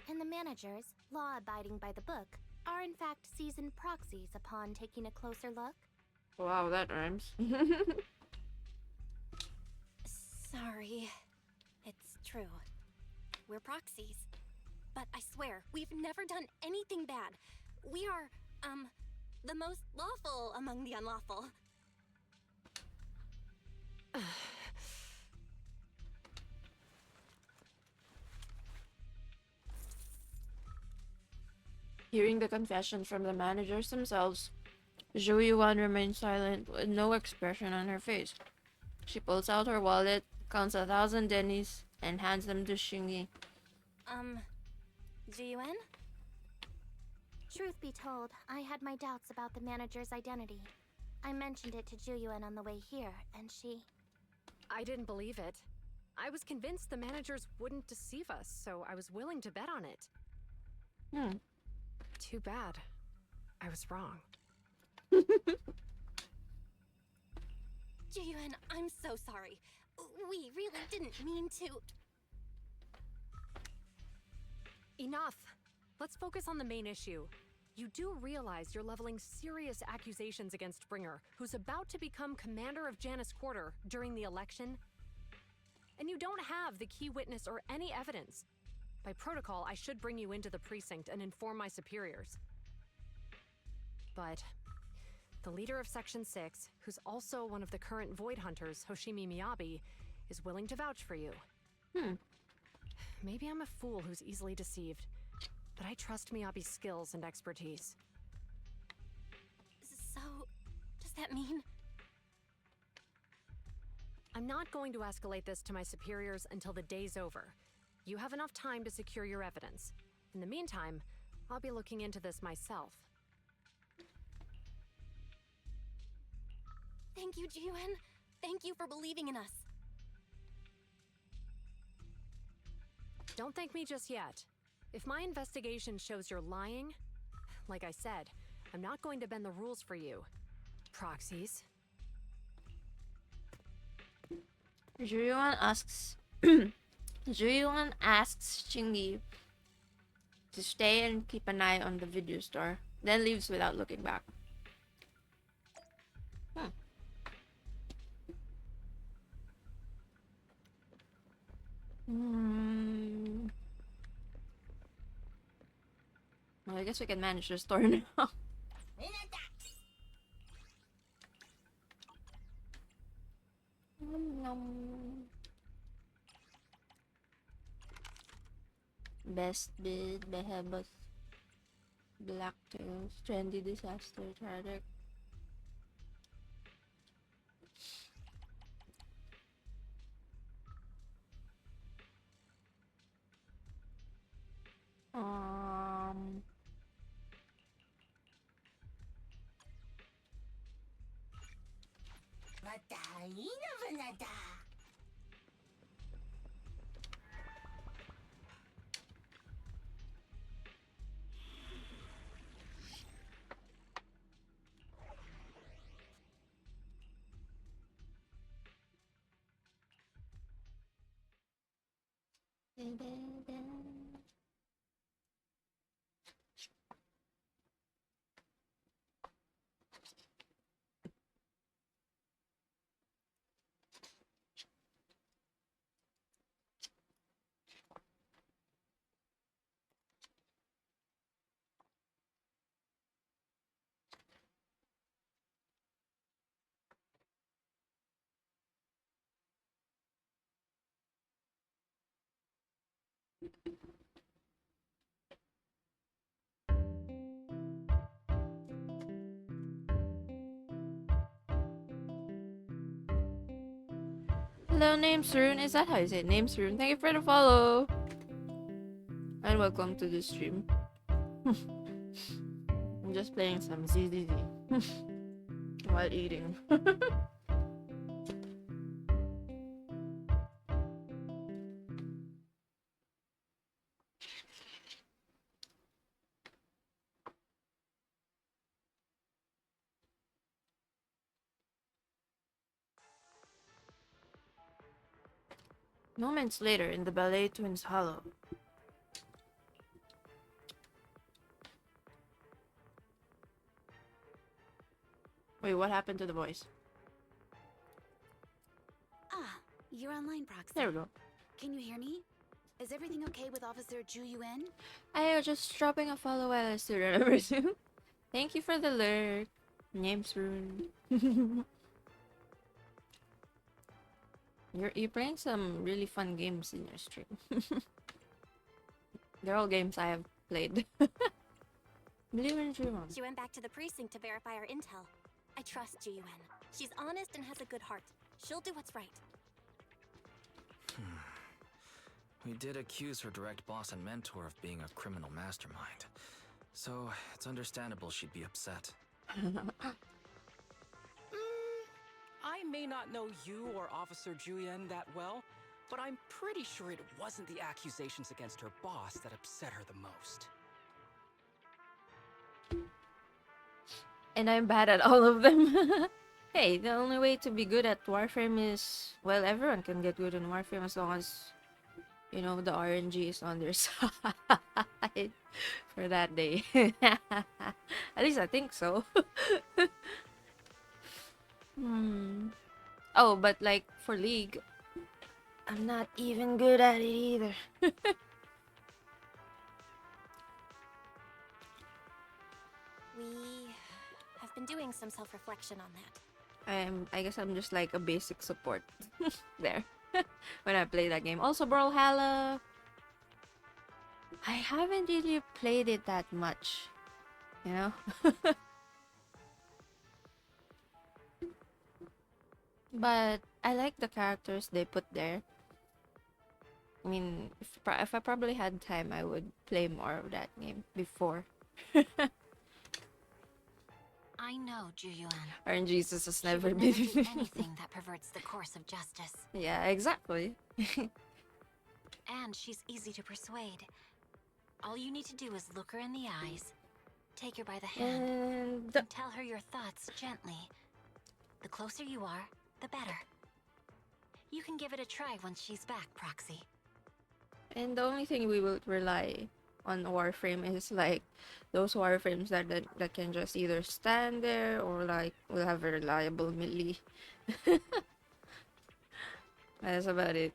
And the managers, law-abiding by the book, are in fact seasoned proxies upon taking a closer look? Wow, that rhymes. Sorry. It's true. We're proxies. But I swear, we've never done anything bad. We are, the most lawful among the unlawful. Hearing the confession from the managers themselves, Zhou Yuan remains silent with no expression on her face. She pulls out her wallet, counts 1,000 dennies, and hands them to Qingyi. Juyuan? Truth be told, I had my doubts about the manager's identity. I mentioned it to Juyuan on the way here, and she... I didn't believe it. I was convinced the managers wouldn't deceive us, so I was willing to bet on it. Too bad. I was wrong. Juyuan, I'm so sorry. We really didn't mean to... Enough! Let's focus on the main issue. You do realize you're leveling serious accusations against Bringer, who's about to become commander of Janus Quarter during the election? And you don't have the key witness or any evidence. By protocol, I should bring you into the precinct and inform my superiors. But the leader of Section 6, who's also one of the current Void Hunters, Hoshimi Miyabi, is willing to vouch for you. Maybe I'm a fool who's easily deceived, but I trust Miyabi's skills and expertise. So, does that mean... I'm not going to escalate this to my superiors until the day's over. You have enough time to secure your evidence. In the meantime, I'll be looking into this myself. Thank you, Juyuan. Thank you for believing in us. Don't thank me just yet. If my investigation shows you're lying, like I said, I'm not going to bend the rules for you. Proxies. Juyuan asks Qingyi to stay and keep an eye on the video store, then leaves without looking back. Hmm. Well, I guess we can manage the store now. Nom nom. Best bid, Behemoth, Blacktail, Trendy Disaster, Tragic. Um. Hello, name's Rune. Is that how you say it? Name's Rune. Thank you for the follow. And welcome to the stream. I'm just playing some ZZZ while eating. Moments later in the Ballet Twins Hollow. Wait, what happened to the voice? Ah, you're online, Proxy. There we go. Can you hear me? Is everything okay with Officer Ju Yuen? I was just dropping a follow while I still remember to. Thank you for the lurk. Name's Rune. You're playing some really fun games in your stream. They're all games I have played. Blue and Dream on. She went back to the precinct to verify our intel. I trust Ji-Yuan. She's honest and has a good heart. She'll do what's right. We did accuse her direct boss and mentor of being a criminal mastermind. So, it's understandable she'd be upset. I may not know you or Officer Julian that well, but I'm pretty sure it wasn't the accusations against her boss that upset her the most. And I'm bad at all of them. Hey, the only way to be good at Warframe is... Well, everyone can get good in Warframe as long as, you know, the RNG is on their side for that day. At least I think so. Oh, but like for League, I'm not even good at it either. We have been doing some self-reflection on that. I guess I'm just like a basic support there when I play that game. Also, Brawlhalla, I haven't really played it that much, you know. But I like the characters they put there. I mean, if I probably had time, I would play more of that game before. I know, Ju-Yuan. RNG has She never would been. never do anything that perverts the course of justice. Yeah, exactly. And she's easy to persuade. All you need to do is look her in the eyes, take her by the hand, and tell her your thoughts gently. The closer you are, the better. You can give it a try once she's back, Proxy. And the only thing we will rely on Warframe is like those Warframes that can just either stand there or like will have a reliable melee. That's about it.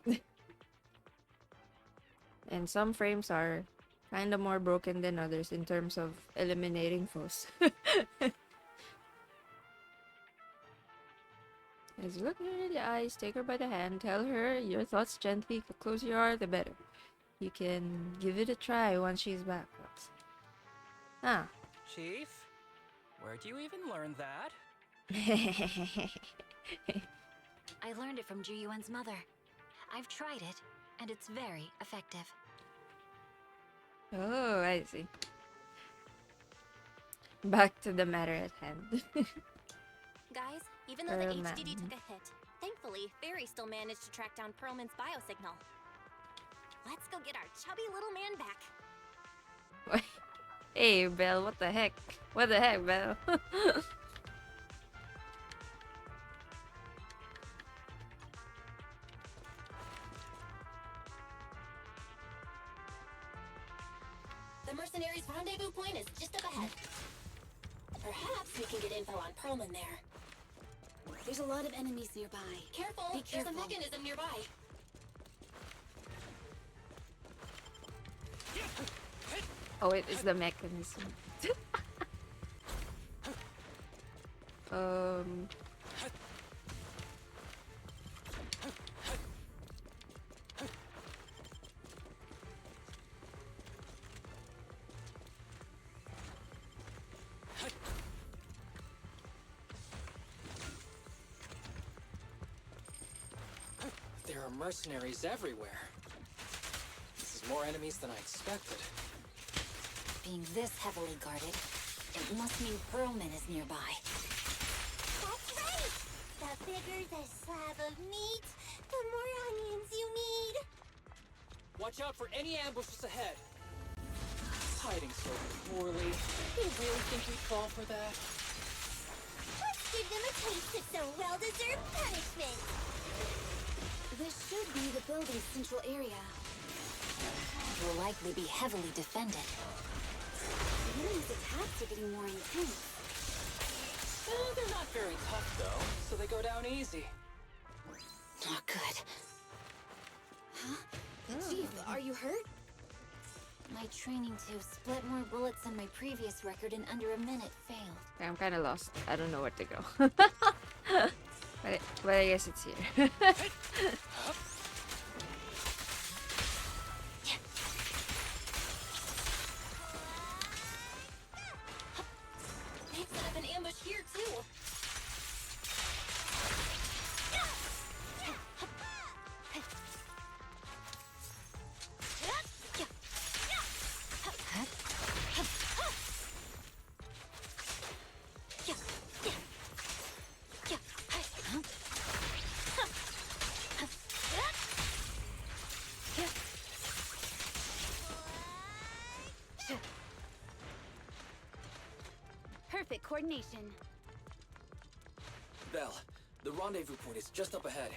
And some frames are kinda more broken than others in terms of eliminating foes. As you look her in the eyes, take her by the hand, tell her your thoughts gently. The closer you are, the better. You can give it a try once she's back. Ah. Chief, where do you even learn that? I learned it from Ju Yuan's mother. I've tried it, and it's very effective. Oh, I see. Back to the matter at hand. Guys, even though the HDD took a hit, thankfully, Fairy still managed to track down Perlman's biosignal. Let's go get our chubby little man back. Hey, Belle, what the heck? What the heck, Belle? The mercenaries' rendezvous point is just up ahead. Perhaps we can get info on Perlman there. There's a lot of enemies nearby. Careful, Be careful. There's a mechanism nearby. Oh, it is the mechanism. There are mercenaries everywhere. This is more enemies than I expected. Being this heavily guarded, it must mean Perlman is nearby. That's right! The bigger the slab of meat, the more onions you need. Watch out for any ambushes ahead. Hiding so poorly. They really think we'd fall for that? Let's give them a taste of some well-deserved punishment. This should be the building's central area. It will likely be heavily defended. The enemy's attacks are getting more intense. They're not very tough, though, so they go down easy. Not good. Huh? Chief, are you hurt? My training to split more bullets than my previous record in under a minute failed. I'm kind of lost. I don't know where to go. but I guess it's here. They've set up an ambush here, too. Perfect coordination. Belle, the rendezvous point is just up ahead.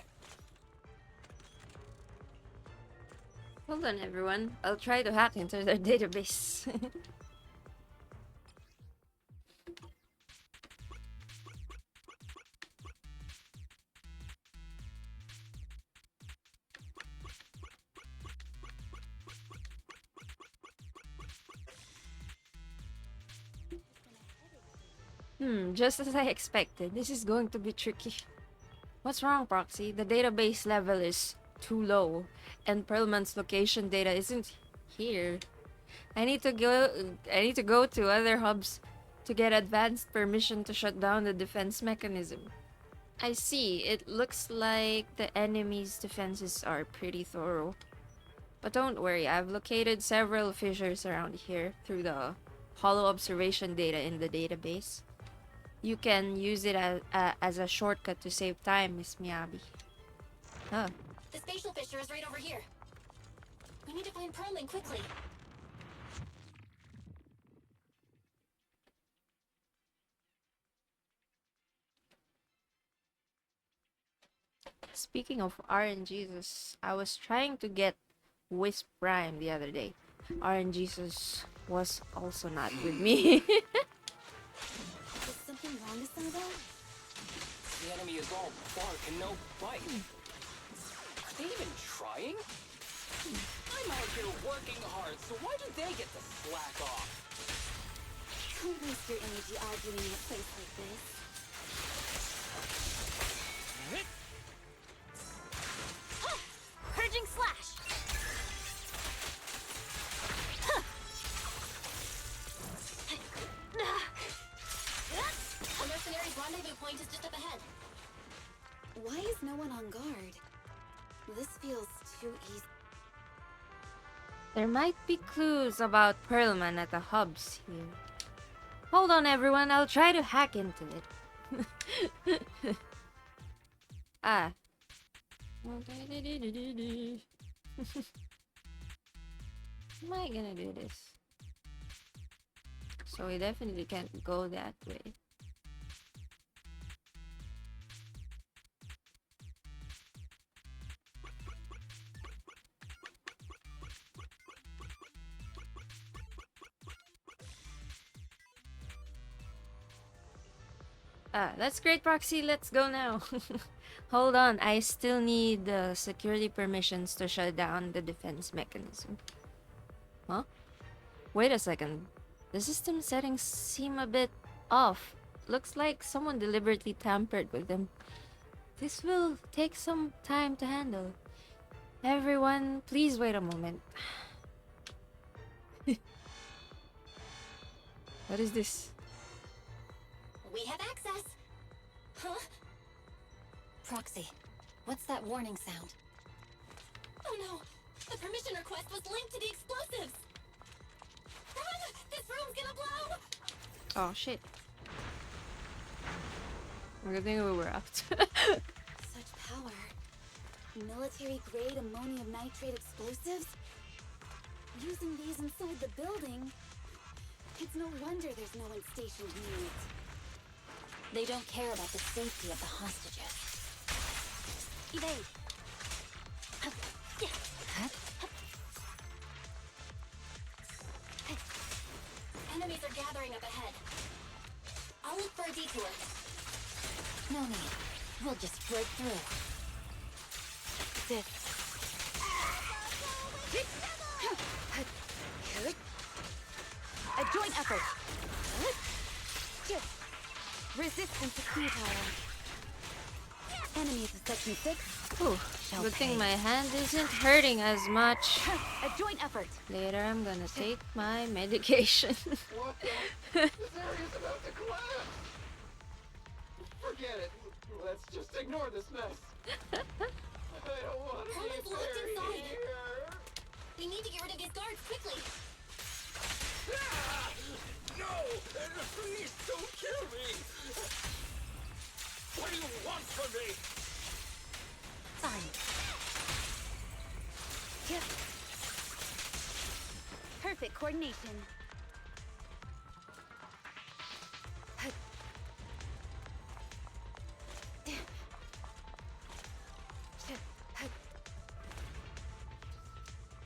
Hold on, everyone. I'll try to hack into their database. Just as I expected. This is going to be tricky. What's wrong, Proxy? The database level is too low, and Perlman's location data isn't here. I need to go to other hubs to get advanced permission to shut down the defense mechanism. I see. It looks like the enemy's defenses are pretty thorough. But don't worry, I've located several fissures around here through the hollow observation data in the database. You can use it as a shortcut to save time, Miss Miyabi. Huh. The spatial fissure is right over here. We need to find Perlman quickly. Speaking of RNGesus, I was trying to get Wisp Prime the other day. RNGesus was also not with me. Is something wrong with Sabo? The enemy is all bark and no bite. Are they even trying? I'm out here They're working hard, so why do they get to slack off? Don't waste your energy arguing in a place like this. Purging slash! The mercenaries' rendezvous point is just up ahead. Why is no one on guard? This feels too easy. There might be clues about Pearlman at the hubs here. Hold on, everyone. I'll try to hack into it. Ah. Am I gonna do this? So we definitely can't go that way. Ah, that's great, Proxy. Let's go now. Hold on, I still need security permissions to shut down the defense mechanism. Huh? Wait a second. The system settings seem a bit off. Looks like someone deliberately tampered with them. This will take some time to handle. Everyone, please wait a moment. What is this? We have access. Huh? Proxy, what's that warning sound? Oh no! The permission request was linked to the explosives! Run! This room's gonna blow! Oh shit. Good thing we were out. Such power. Military-grade ammonium nitrate explosives? Using these inside the building? It's no wonder there's no one stationed near it. They don't care about the safety of the hostages. Evade! Enemies are gathering up ahead. I'll look for a detour. No need. We'll just break through. This. A joint effort. Resistance is futile. Enemies of Section 6. Ooh, good thing my hand isn't hurting as much. A joint effort. Later I'm gonna take my medication. What the? This area's about to collapse! Forget it. Let's just ignore this mess. I don't want to Herman's be locked buried inside. here. We need to get rid of these guards quickly. Ah! No! Please don't kill me! What do you want from me? Sorry. Yep. Perfect coordination.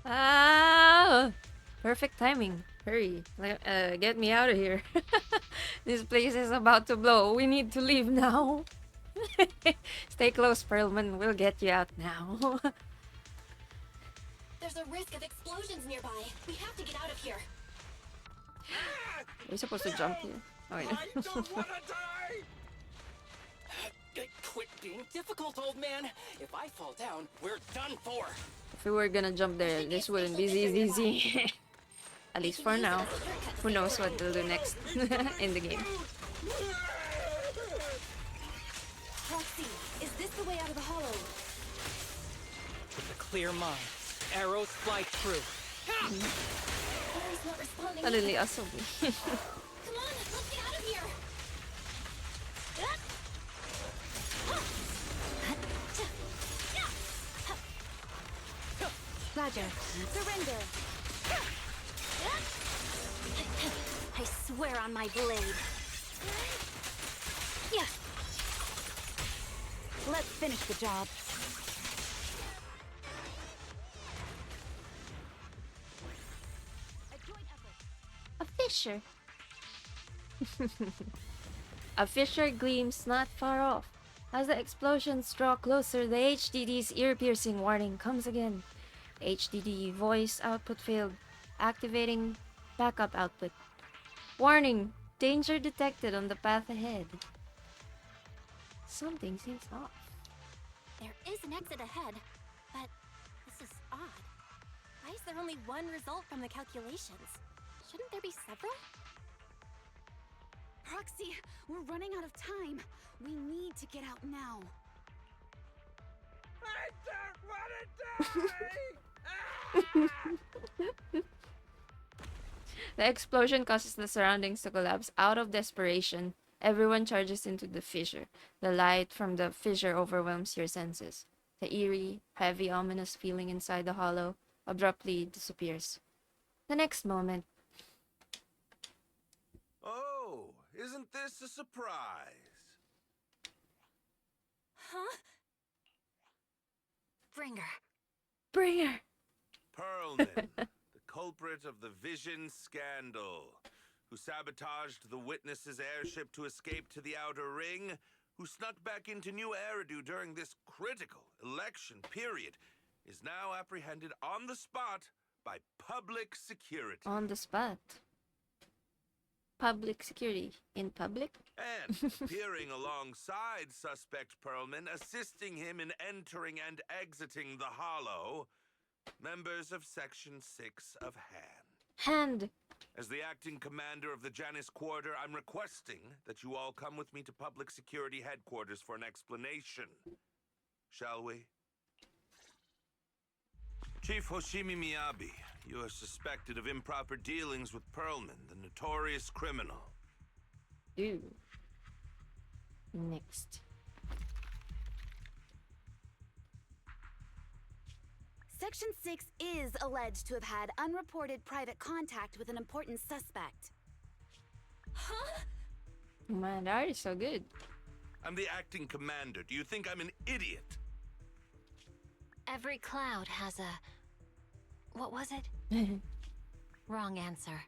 Ah, perfect timing. Hurry, get me out of here. This place is about to blow. We need to leave now. Stay close, Pearlman. We'll get you out now. There's a risk of explosions nearby. We have to get out of here. Are we supposed to jump here? Oh, yeah. I don't want to die! Quit being difficult, old man. If I fall down, we're done for. If we were gonna jump there, this wouldn't be ZZZ. At least for now. Who knows what they'll do next in the game. Proxy, is this the way out of the hollow? With a clear mind, arrows fly true. Larry's not responding. Suddenly awesome. Come on, let's get out of here. Roger. Surrender. I swear on my blade. Yeah. Let's finish the job. A joint effort. A fissure. A fissure gleams not far off. As the explosions draw closer, the HDD's ear-piercing warning comes again. HDD voice output failed. Activating backup output. Warning! Danger detected on the path ahead. Something seems off. There is an exit ahead, but this is odd. Why is there only one result from the calculations? Shouldn't there be several? Proxy, we're running out of time. We need to get out now. I don't want to die! The explosion causes the surroundings to collapse. Out of desperation, everyone charges into the fissure. The light from the fissure overwhelms your senses. The eerie, heavy, ominous feeling inside the hollow abruptly disappears. The next moment... Oh, isn't this a surprise? Huh? Bringer! Perlman, the culprit of the Vision scandal, who sabotaged the Witness's airship to escape to the Outer Ring, who snuck back into New Eridu during this critical election period, is now apprehended on the spot by public security. On the spot. Public security. In public? And appearing alongside suspect Perlman, assisting him in entering and exiting the Hollow, members of Section 6 of Hand. As the acting commander of the Janus Quarter, I'm requesting that you all come with me to Public Security Headquarters for an explanation. Shall we? Chief Hoshimi Miyabi, you are suspected of improper dealings with Perlman, the notorious criminal. Ew. Next. Section 6 is alleged to have had unreported private contact with an important suspect. Huh? Man, that is so good. I'm the acting commander. Do you think I'm an idiot? Every cloud has a... What was it? Wrong answer.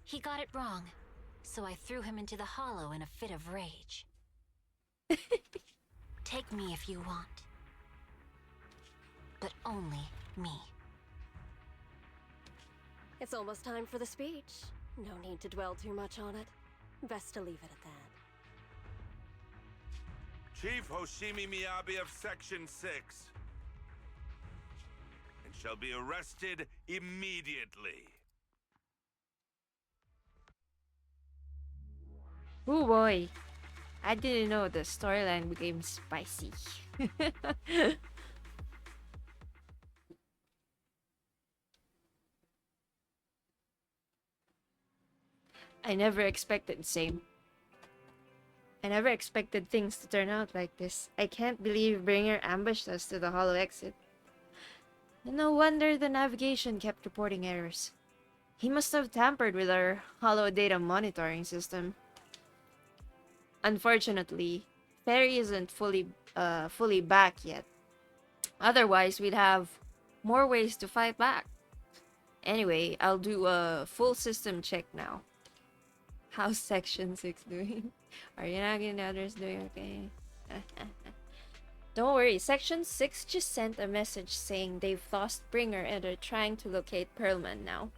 He got it wrong, so I threw him into the hollow in a fit of rage. Take me if you want. But only me. It's almost time for the speech. No need to dwell too much on it. Best to leave it at that. Chief Hoshimi Miyabi of Section 6. And shall be arrested immediately. Oh boy. I didn't know the storyline became spicy. I never expected I never expected things to turn out like this. I can't believe Bringer ambushed us to the hollow exit. No wonder the navigation kept reporting errors. He must have tampered with our hollow data monitoring system. Unfortunately, Fairy isn't fully back yet. Otherwise, we'd have more ways to fight back. Anyway, I'll do a full system check now. How's Section 6 doing? Are Yanagi and the others doing okay? Don't worry, Section 6 just sent a message saying they've lost Bringer and are trying to locate Perlman now.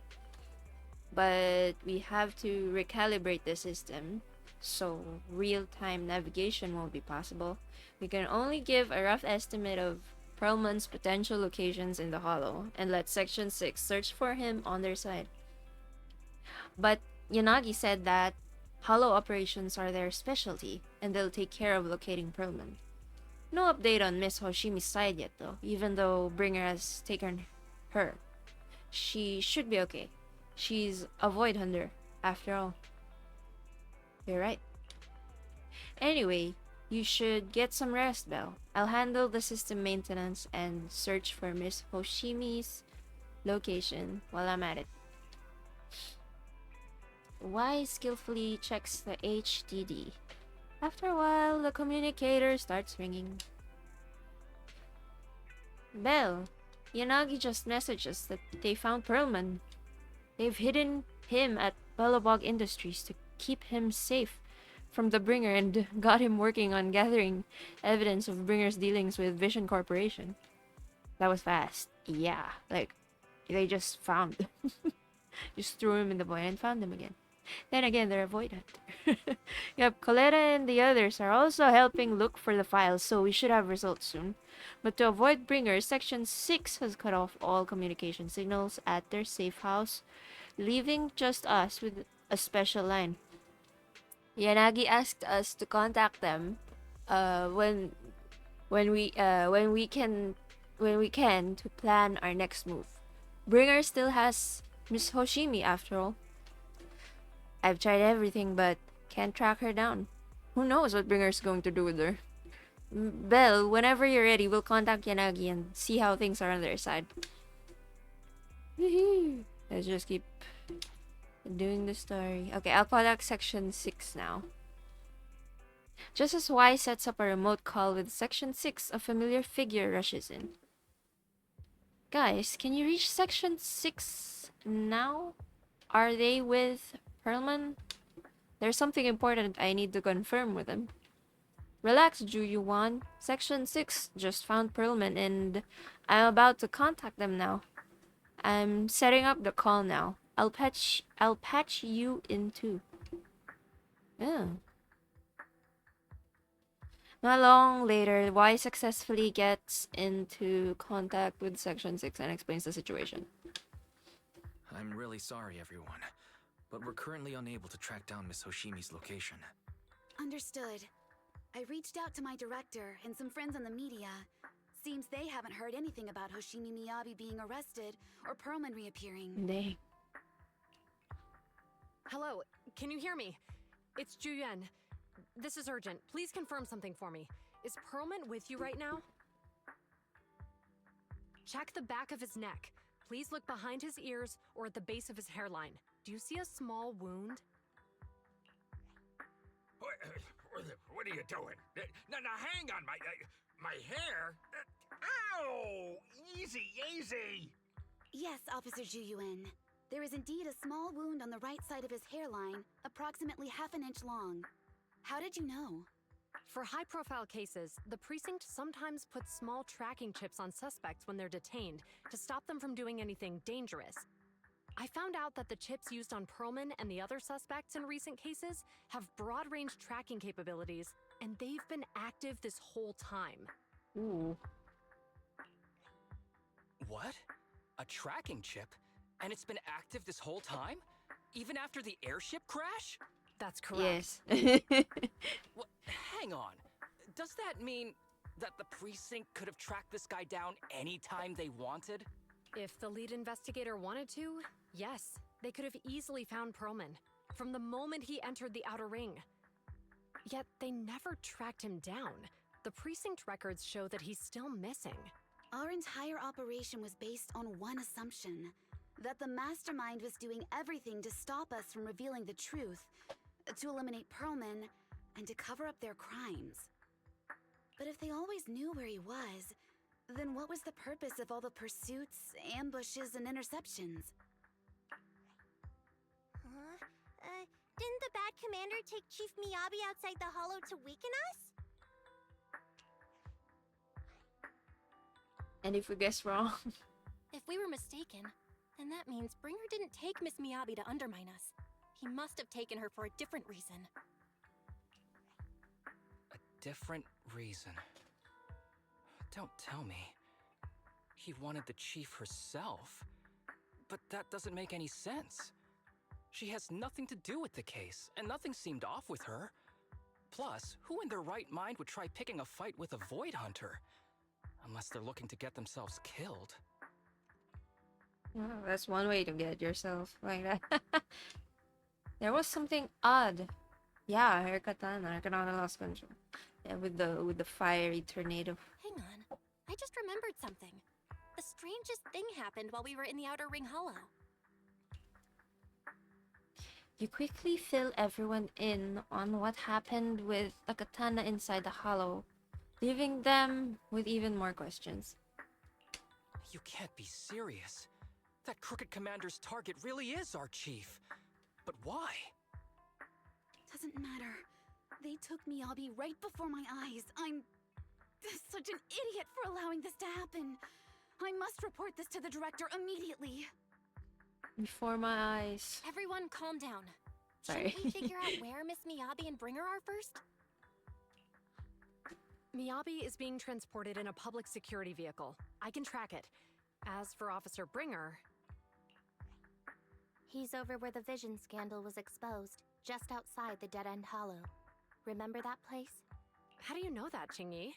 But we have to recalibrate the system, so real-time navigation won't be possible. We can only give a rough estimate of Perlman's potential locations in the hollow and let Section 6 search for him on their side. But Yanagi said that hollow operations are their specialty, and they'll take care of locating Perlman. No update on Miss Hoshimi's side yet though, even though Bringer has taken her. She should be okay. She's a Void Hunter, after all. You're right. Anyway, you should get some rest, Belle. I'll handle the system maintenance and search for Miss Hoshimi's location while I'm at it. Y skillfully checks the HDD. After a while, the communicator starts ringing. Belle, Yanagi just messaged us that they found Perlman. They've hidden him at Bellabog Industries to keep him safe from the Bringer and got him working on gathering evidence of Bringer's dealings with Vision Corporation. That was fast. Yeah, like, they just found him. Just threw him in the void and found him again. Then again, they're a void hunter. Yep, Coletta and the others are also helping look for the files, so we should have results soon. But to avoid Bringer, Section 6 has cut off all communication signals at their safe house, leaving just us with a special line. Yanagi asked us to contact them when we can to plan our next move. Bringer still has Miss Hoshimi after all. I've tried everything but can't track her down. Who knows what Bringer's going to do with her? Belle, whenever you're ready, we'll contact Yanagi and see how things are on their side. Let's just keep doing the story. Okay, I'll contact Section 6 now. Just as Y sets up a remote call with Section 6, a familiar figure rushes in. Guys, can you reach Section 6 now? Are they with Perlman? There's something important I need to confirm with them. Relax, Ju-Yuan. Section 6 just found Perlman and I'm about to contact them now. I'm setting up the call now. I'll patch you in too. Yeah. Not long later, Y successfully gets into contact with Section 6 and explains the situation. I'm really sorry, everyone, but we're currently unable to track down Miss Hoshimi's location. Understood. I reached out to my director and some friends in the media. Seems they haven't heard anything about Hoshimi Miyabi being arrested or Perlman reappearing. Dang. Hello, can you hear me? It's Juyen. This is urgent. Please confirm something for me. Is Perlman with you right now? Check the back of his neck. Please look behind his ears or at the base of his hairline. Do you see a small wound? What are you doing? Now, hang on, my hair? Ow! Easy, easy! Yes, Officer Ju-Yuan. There is indeed a small wound on the right side of his hairline, approximately half an inch long. How did you know? For high-profile cases, the precinct sometimes puts small tracking chips on suspects when they're detained to stop them from doing anything dangerous. I found out that the chips used on Perlman and the other suspects in recent cases have broad-range tracking capabilities, and they've been active this whole time. Ooh. What? A tracking chip? And it's been active this whole time? Even after the airship crash? That's correct. Yes. What? Hang on. Does that mean that the precinct could have tracked this guy down anytime they wanted? If the lead investigator wanted to, yes, they could have easily found Perlman from the moment he entered the outer ring. Yet they never tracked him down. The precinct records show that he's still missing. Our entire operation was based on one assumption, that the mastermind was doing everything to stop us from revealing the truth, to eliminate Perlman, and to cover up their crimes. But if they always knew where he was, then what was the purpose of all the pursuits, ambushes, and interceptions? Didn't the bad commander take Chief Miyabi outside the hollow to weaken us? And if we guess wrong? If we were mistaken, then that means Bringer didn't take Miss Miyabi to undermine us. He must have taken her for a different reason. A different reason? Don't tell me. He wanted the chief herself. But that doesn't make any sense. She has nothing to do with the case, and nothing seemed off with her. Plus, who in their right mind would try picking a fight with a Void Hunter? Unless they're looking to get themselves killed. Well, that's one way to get yourself like that. There was something odd. Yeah, her katana lost control. Yeah, with the fiery tornado. Hang on. I just remembered something. The strangest thing happened while we were in the Outer Ring Hollow. You quickly fill everyone in on what happened with the katana inside the hollow, leaving them with even more questions. You can't be serious. That crooked commander's target really is our chief. But why? Doesn't matter. They took Miyabi right before my eyes. I'm such an idiot for allowing this to happen. I must report this to the director immediately. Before my eyes. Everyone, calm down. Sorry. Shouldn't we figure out where Miss Miyabi and Bringer are first? Miyabi is being transported in a public security vehicle. I can track it. As for Officer Bringer... He's over where the vision scandal was exposed, just outside the Dead End Hollow. Remember that place? How do you know that, Qingyi?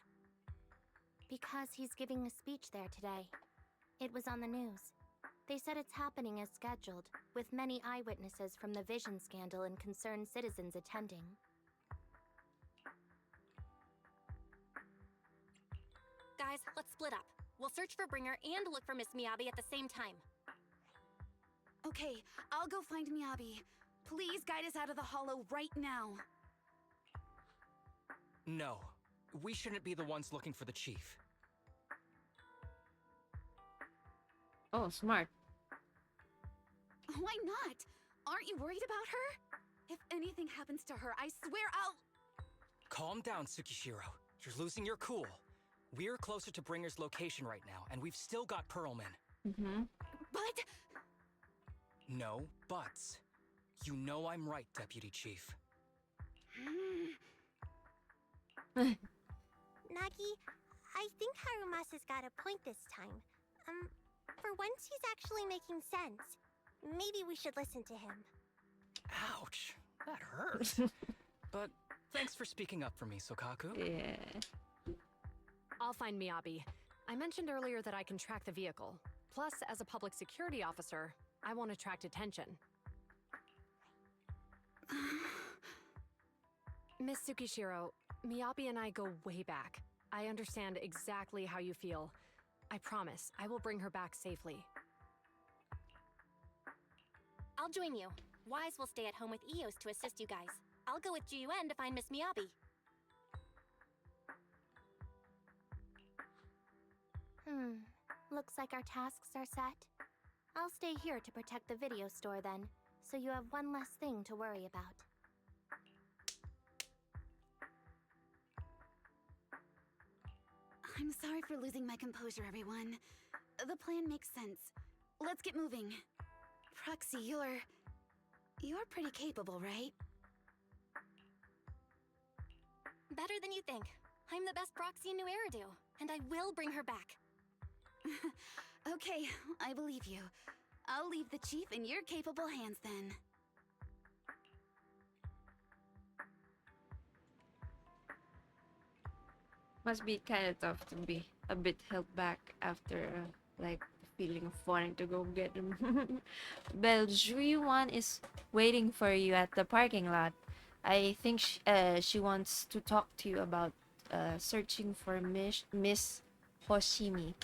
Because he's giving a speech there today. It was on the news. They said it's happening as scheduled, with many eyewitnesses from the vision scandal and concerned citizens attending. Guys, let's split up. We'll search for Bringer and look for Miss Miyabi at the same time. Okay, I'll go find Miyabi. Please guide us out of the hollow right now. No, we shouldn't be the ones looking for the chief. Oh, smart. Why not? Aren't you worried about her? If anything happens to her, I swear I'll... Calm down, Tsukishiro. You're losing your cool. We're closer to Bringer's location right now, and we've still got Pearlman. But... No buts. You know I'm right, Deputy Chief. Nagi, I think Harumasa's got a point this time. For once he's actually making sense. Maybe we should listen to him. Ouch, that hurt. But thanks for speaking up for me, Sokaku. Yeah. I'll find Miyabi. I mentioned earlier that I can track the vehicle. Plus, as a public security officer, I won't attract attention. Miss Tsukishiro, Miyabi and I go way back. I understand exactly how you feel. I promise, I will bring her back safely. I'll join you. Wise will stay at home with Eos to assist you guys. I'll go with Jiyuan to find Miss Miyabi. Looks like our tasks are set. I'll stay here to protect the video store then, so you have one less thing to worry about. I'm sorry for losing my composure, everyone. The plan makes sense. Let's get moving. Proxy, you're pretty capable, right? Better than you think. I'm the best proxy in New Eridu, and I will bring her back. Okay, I believe you. I'll leave the chief in your capable hands then. Must be kind of tough to be a bit held back after, like, the feeling of wanting to go get him. Well, Jui-wan is waiting for you at the parking lot. I think she wants to talk to you about searching for Miss Hoshimi.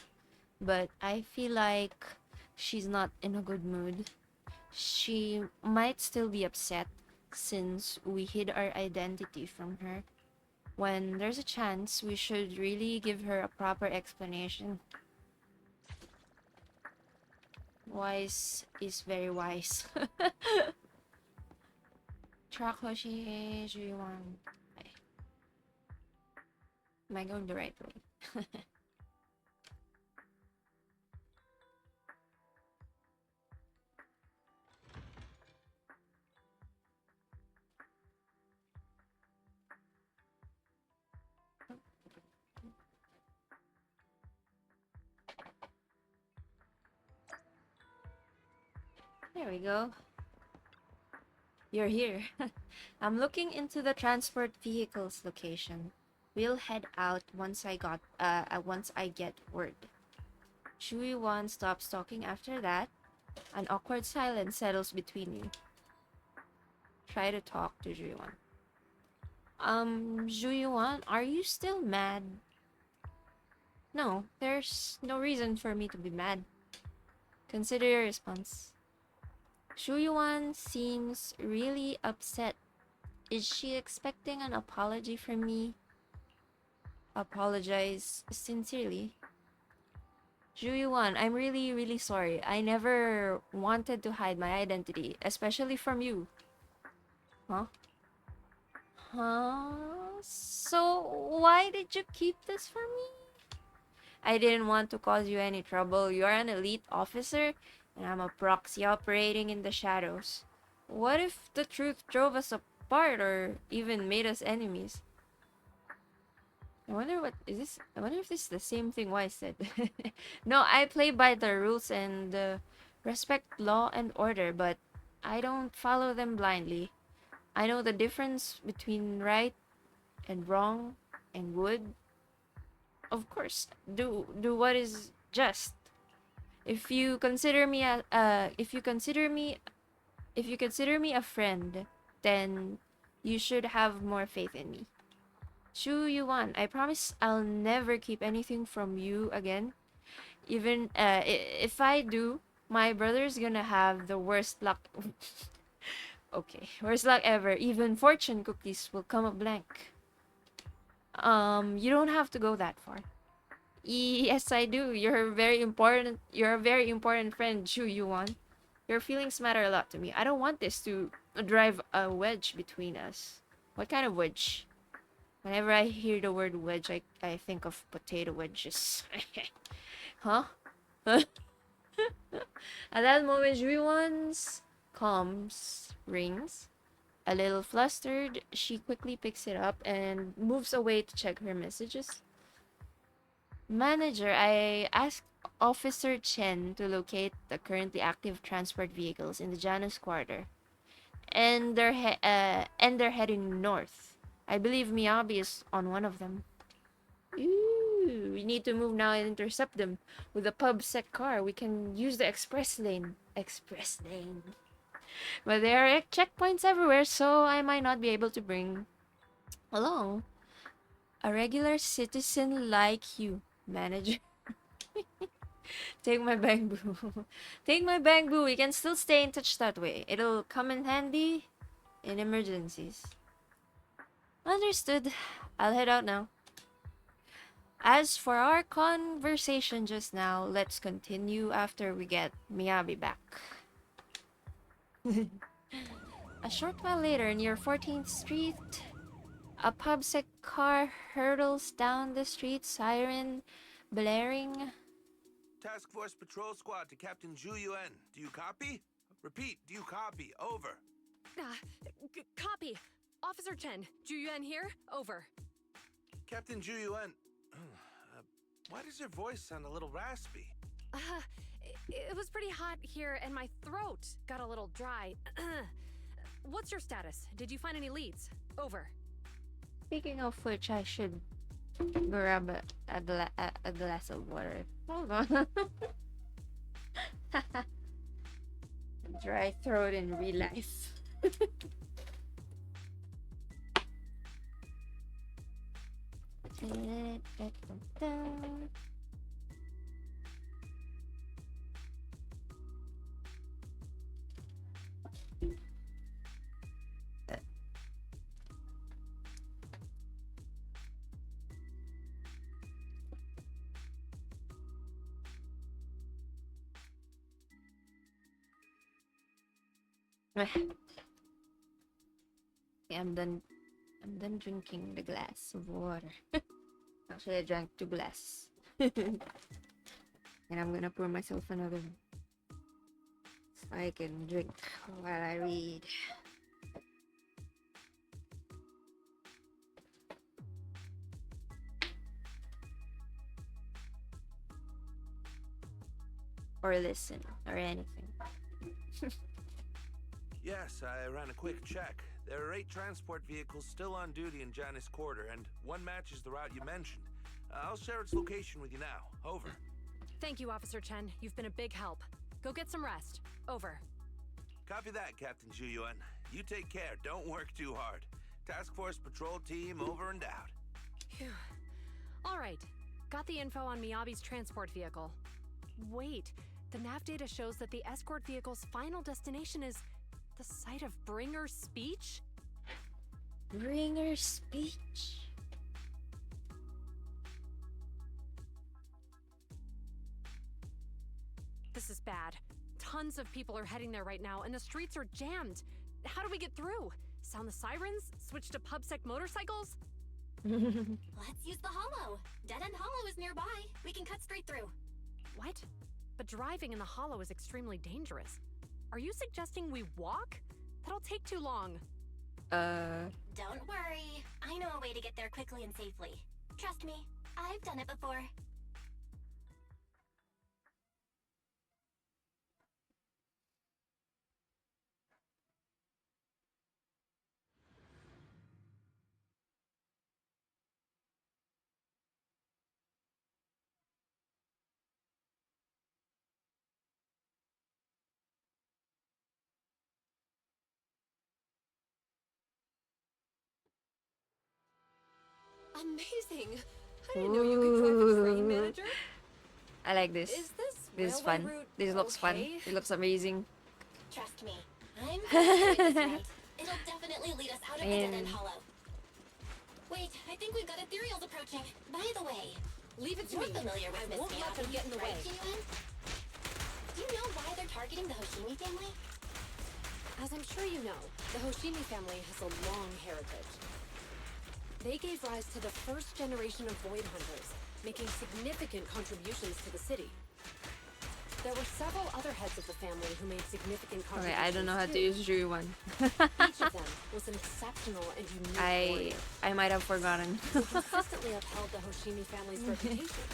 But I feel like she's not in a good mood. She might still be upset since we hid our identity from her. When there's a chance, we should really give her a proper explanation. Wise is very wise. Track Hoshi, Jui-wan. Am I going the right way? There we go. You're here. I'm looking into the transport vehicle's location. We'll head out once I get word. Jui-wan stops talking after that. An awkward silence settles between you. Try to talk to Jui-wan. Jui-wan, are you still mad? No, there's no reason for me to be mad. Consider your response. Jui-wan seems really upset. Is she expecting an apology from me? Apologize sincerely. Jui-wan, I'm really sorry. I never wanted to hide my identity, especially from you. Huh? Huh? So, why did you keep this for me? I didn't want to cause you any trouble. You're an elite officer, and I'm a proxy operating in the shadows. What if the truth drove us apart or even made us enemies? I wonder what is this? I wonder if this is the same thing Wise said. No, I play by the rules and respect law and order, but I don't follow them blindly. I know the difference between right and wrong and good. Of course, do what is just. If you consider me a if you consider me a friend, then you should have more faith in me. Shu Yuan, I promise I'll never keep anything from you again. Even if I do, my brother's gonna have the worst luck. Okay, worst luck ever. Even fortune cookies will come up blank. You don't have to go that far. Yes, I do. You're very important. You're a very important friend, Shu Yuan. Your feelings matter a lot to me. I don't want this to drive a wedge between us. What kind of wedge? Whenever I hear the word wedge, I think of potato wedges. Huh? At that moment, Yuan's comms rings. A little flustered, she quickly picks it up and moves away to check her messages. Manager, I asked Officer Chen to locate the currently active transport vehicles in the Janus Quarter, and they're heading north. I believe Miyabi is on one of them. Ooh, we need to move now and intercept them. With a pub sec car, we can use the express lane. Express lane. But there are checkpoints everywhere, so I might not be able to bring along a regular citizen like you, manager. Take my bamboo. Take my bamboo. We can still stay in touch that way. It'll come in handy in emergencies. Understood. I'll head out now. As for our conversation just now, let's continue after we get Miyabi back. A short while later, near 14th Street, a pubsec car hurtles down the street, siren blaring. Task Force Patrol Squad to Captain Zhu Yuan. Do you copy? Repeat, do you copy? Over. Copy. Officer Chen, Zhu Yuan here. Over. Captain Zhu Yuan, why does your voice sound a little raspy? It was pretty hot here and my throat got a little dry. What's your status? Did you find any leads? Over. Speaking of which, I should grab a glass of water. Hold on. Dry throat in real life. Okay, I'm done drinking the glass of water. Actually, I drank 2 glasses. And I'm gonna pour myself another one, so I can drink while I read. Or listen, or anything. Yes, I ran a quick check. There are 8 transport vehicles still on duty in Janus Quarter, and one matches the route you mentioned. I'll share its location with you now. Over. Thank you, Officer Chen. You've been a big help. Go get some rest. Over. Copy that, Captain Zhu Yuan. You take care. Don't work too hard. Task Force Patrol Team over and out. Phew. All right. Got the info on Miyabi's transport vehicle. Wait. The nav data shows that the escort vehicle's final destination is the site of Bringer's speech? Bringer's speech? This is bad. Tons of people are heading there right now, and the streets are jammed. How do we get through? Sound the sirens? Switch to PubSec motorcycles? Let's use the hollow. Dead End Hollow is nearby. We can cut straight through. What? But driving in the hollow is extremely dangerous. Are you suggesting we walk? That'll take too long. Don't worry. I know a way to get there quickly and safely. Trust me, I've done it before. Amazing! I didn't know you could drive a train, manager. I like this. Is this This is railway fun. route This looks fun. okay? It looks amazing. Trust me, I'm familiar with this route. It'll definitely lead us out of the Dead End Hollow. Wait, I think we've got ethereals approaching. By the way, leave it to you're me. familiar with I Miss won't let them Miyabi, get in the right, way. Jinyuan? Do you know why they're targeting the Hoshimi family? As I'm sure you know, the Hoshimi family has a long heritage. They gave rise to the first generation of Void Hunters, making significant contributions to the city. There were several other heads of the family who made significant Okay, contributions I don't know how to too. use Juwan. Each of them was an exceptional and unique warrior. I might have forgotten. They consistently upheld the Hoshimi family's reputation.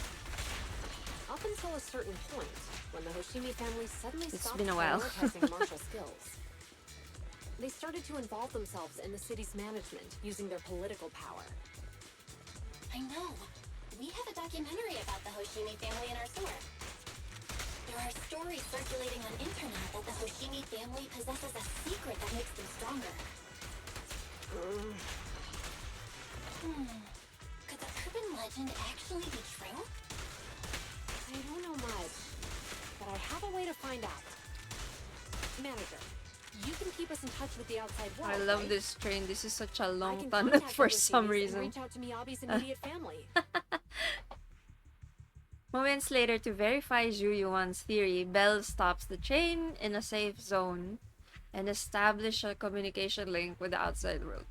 Up until a certain point, when the Hoshimi family suddenly It's stopped been a while. prioritizing martial skills. They started to involve themselves in the city's management, using their political power. I know. We have a documentary about the Hoshimi family in our store. There are stories circulating on internet that the Hoshimi family possesses a secret that makes them stronger. Could the urban legend actually be true? I don't know much, but I have a way to find out. Manager, you can keep us in touch with the outside world, I love right? this train. This is such a I long can tunnel contact for other some cities and reason. reach out to Miyabi's immediate family. Moments later, to verify Zhu Yuan's theory, Belle stops the train in a safe zone and establish a communication link with the outside world.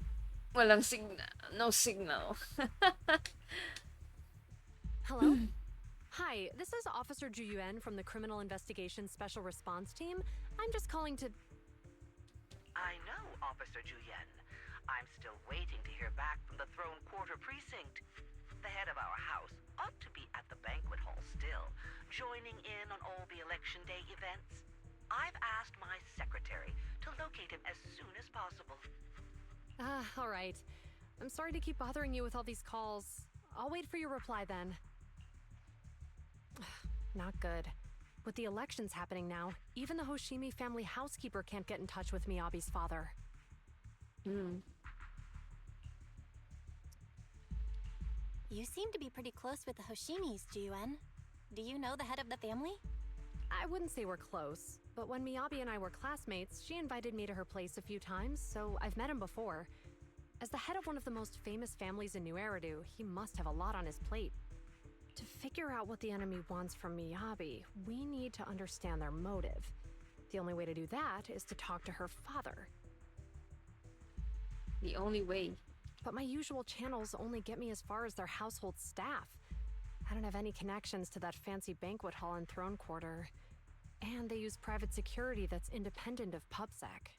Walang signal. No signal. Hello? Hi, this is Officer Ju Yuan from the Criminal Investigation Special Response Team. I'm just calling to... I know, Officer Juyen. I'm still waiting to hear back from the Throne Quarter Precinct. The head of our house ought to be at the banquet hall still, joining in on all the Election Day events. I've asked my secretary to locate him as soon as possible. all right. I'm sorry to keep bothering you with all these calls. I'll wait for your reply then. Not good. With the elections happening now, even the Hoshimi family housekeeper can't get in touch with Miyabi's father. You seem to be pretty close with the Hoshimis, Jinyuan. Do you know the head of the family? I wouldn't say we're close, but when Miyabi and I were classmates, she invited me to her place a few times, so I've met him before. As the head of one of the most famous families in New Eridu, he must have a lot on his plate. To figure out what the enemy wants from Miyabi, we need to understand their motive. The only way to do that is to talk to her father. The only way. But my usual channels only get me as far as their household staff. I don't have any connections to that fancy banquet hall in Throne Quarter. And they use private security that's independent of PubSec.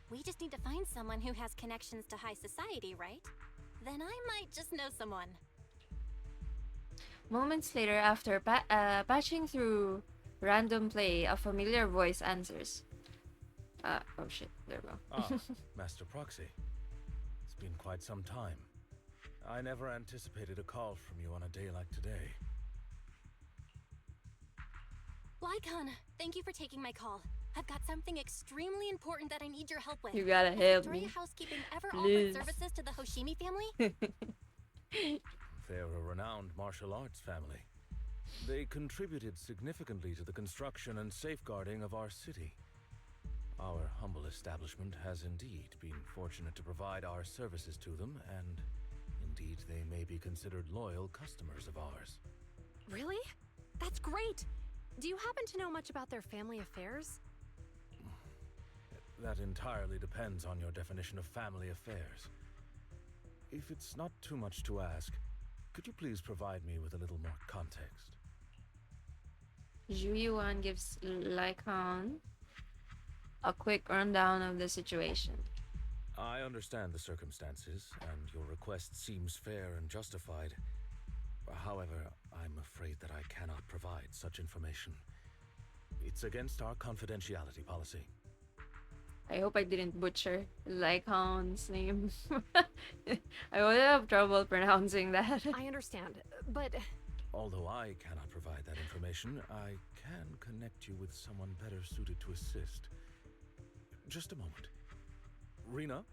We just need to find someone who has connections to high society, right? Then I might just know someone. Moments later, after patching through random play, a familiar voice answers. Oh shit, there we go. Master Proxy. It's been quite some time. I never anticipated a call from you on a day like today. Lycon, thank you for taking my call. I've got something extremely important that I need your help with. You gotta Has help Victoria me. Housekeeping ever Please. offered services to the Hoshimi family? They're a renowned martial arts family. They contributed significantly to the construction and safeguarding of our city. Our humble establishment has indeed been fortunate to provide our services to them, and indeed they may be considered loyal customers of ours. Really? That's great! Do you happen to know much about their family affairs? That entirely depends on your definition of family affairs. If it's not too much to ask, could you please provide me with a little more context? Zhu Yuan gives Lycon a quick rundown of the situation. I understand the circumstances, and your request seems fair and justified. However, I'm afraid that I cannot provide such information. It's against our confidentiality policy. I hope I didn't butcher Lycon's name. I would have trouble pronouncing that. I understand, but... Although I cannot provide that information, I can connect you with someone better suited to assist. Just a moment. Rena,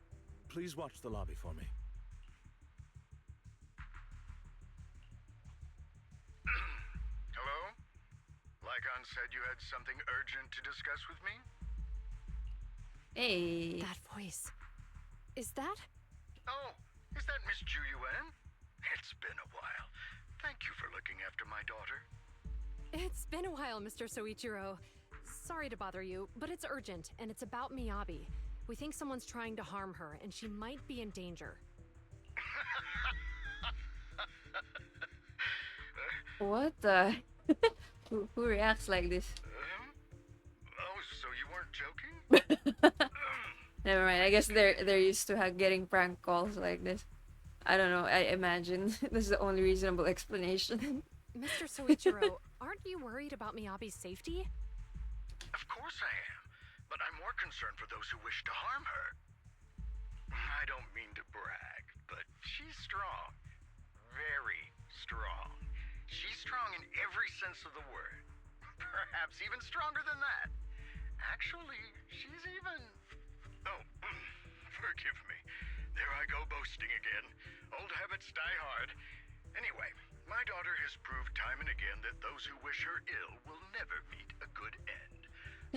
please watch the lobby for me. Hello? Lycon said you had something urgent to discuss with me? Hey. That voice. Is that? Oh, is that Miss Zhu Yuan? It's been a while. Thank you for looking after my daughter. It's been a while, Mr. Soichiro. Sorry to bother you, but it's urgent, and it's about Miyabi. We think someone's trying to harm her, and she might be in danger. What the? Who reacts like this? Oh, so you weren't joking? Never mind. I guess they're used to getting prank calls like this. I don't know. I imagine this is the only reasonable explanation. Mr. Soichiro, aren't you worried about Miyabi's safety? Of course I am, but I'm more concerned for those who wish to harm her. I don't mean to brag, but she's strong. Very strong. She's strong in every sense of the word. Perhaps even stronger than that. Actually, she's even... Oh, forgive me. There I go boasting again. Old habits die hard. Anyway, my daughter has proved time and again that those who wish her ill will never meet a good end.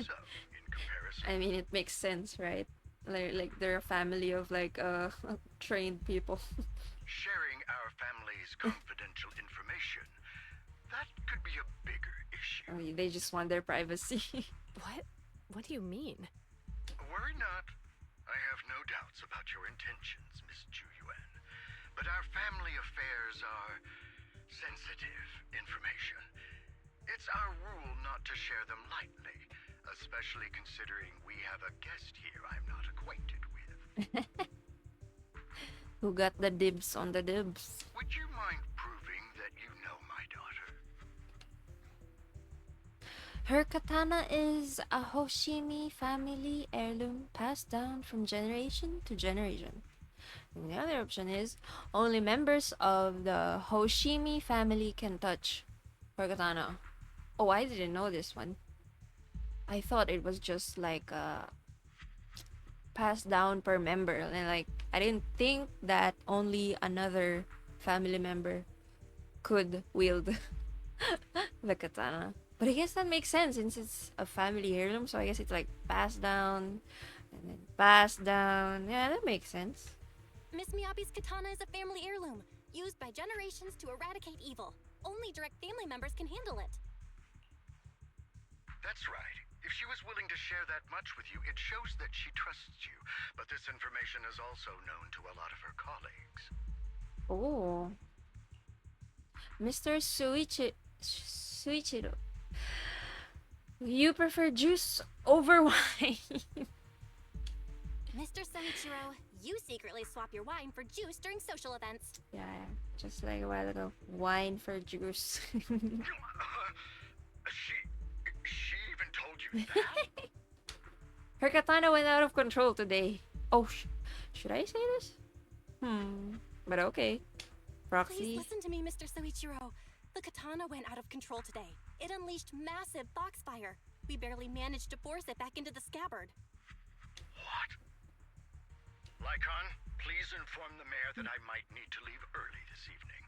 So, in comparison... I mean, it makes sense, right? Like they're a family of trained people. Sharing our family's confidential information, that could be a bigger issue. I mean, they just want their privacy. What? What do you mean? Worry not. I have no doubts about your intentions, Miss Zhu Yuan. But our family affairs are sensitive information. It's our rule not to share them lightly, especially considering we have a guest here I'm not acquainted with. Who got the dibs on the dibs? Would you mind proving that you know my daughter? Her katana is a Hoshimi family heirloom passed down from generation to generation. And the other option is only members of the Hoshimi family can touch her katana. Oh, I didn't know this one. I thought it was just like passed down per member, and like I didn't think that only another family member could wield the katana. But I guess that makes sense since it's a family heirloom, so I guess it's like passed down and then passed down. Yeah, that makes sense. Miss Miyabi's katana is a family heirloom, used by generations to eradicate evil. Only direct family members can handle it. That's right. If she was willing to share that much with you, it shows that she trusts you. But this information is also known to a lot of her colleagues. Oh. Mr. Suichiro. You prefer juice over wine. Mr. Soichiro, you secretly swap your wine for juice during social events. Yeah, just like a while ago. Wine for juice. She even told you that? Her katana went out of control today. Oh, should I say this? But okay. Proxy. Please listen to me, Mr. Soichiro. The katana went out of control today. It unleashed massive foxfire. We barely managed to force it back into the scabbard. What? Lycon, please inform the mayor that I might need to leave early this evening.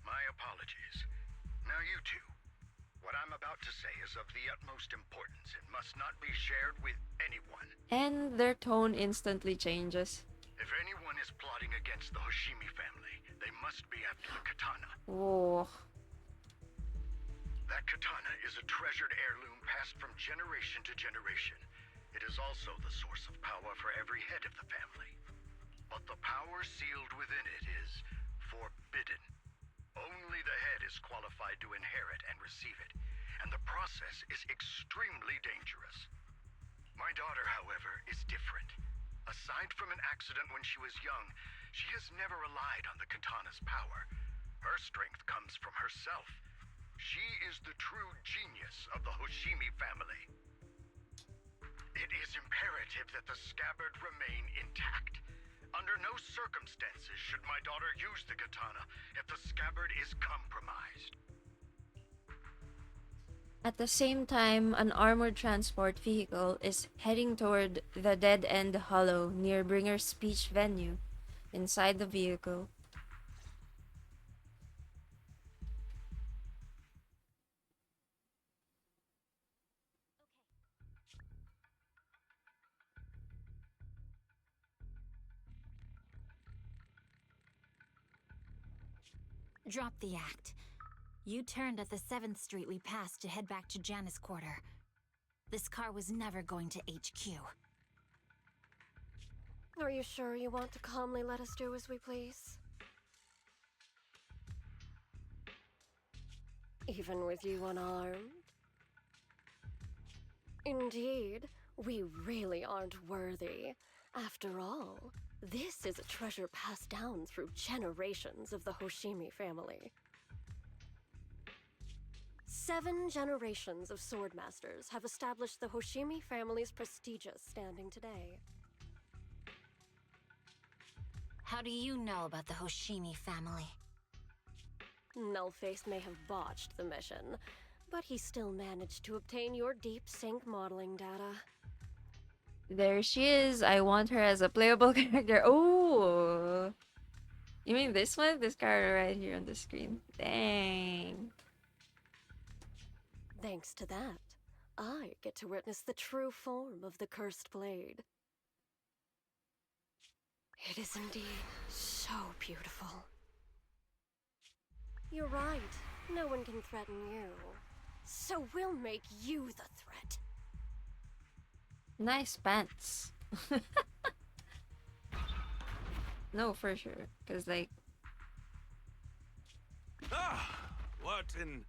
My apologies. Now you two. What I'm about to say is of the utmost importance and must not be shared with anyone. And their tone instantly changes. If anyone is plotting against the Hoshimi family, they must be after the katana. Oh. That katana is a treasured heirloom passed from generation to generation. It is also the source of power for every head of the family. But the power sealed within it is forbidden. Only the head is qualified to inherit and receive it, and the process is extremely dangerous. My daughter, however, is different. Aside from an accident when she was young, she has never relied on the katana's power. Her strength comes from herself. She is the true genius of the Hoshimi family. It is imperative that the scabbard remain intact. Under no circumstances should my daughter use the katana if the scabbard is compromised. At the same time, an armored transport vehicle is heading toward the Dead End Hollow near Bringer's speech venue. Inside the vehicle, Drop the act. You turned at the 7th Street we passed to head back to Janus Quarter. This car was never going to HQ. Are you sure you want to calmly let us do as we please? Even with you unarmed? Indeed, we really aren't worthy. After all, this is a treasure passed down through generations of the Hoshimi family. 7 generations of swordmasters have established the Hoshimi family's prestigious standing today. How do you know about the Hoshimi family? Nullface may have botched the mission, but he still managed to obtain your deep sync modeling data. there she is. I want her as a playable character. Oh, you mean this one? This card right here on the screen. Dang. Thanks to that, I get to witness the true form of the cursed blade. It is indeed so beautiful. You're right. No one can threaten you. So we'll make you the threat. Nice pants. No, for sure. Because, like... Ah, what an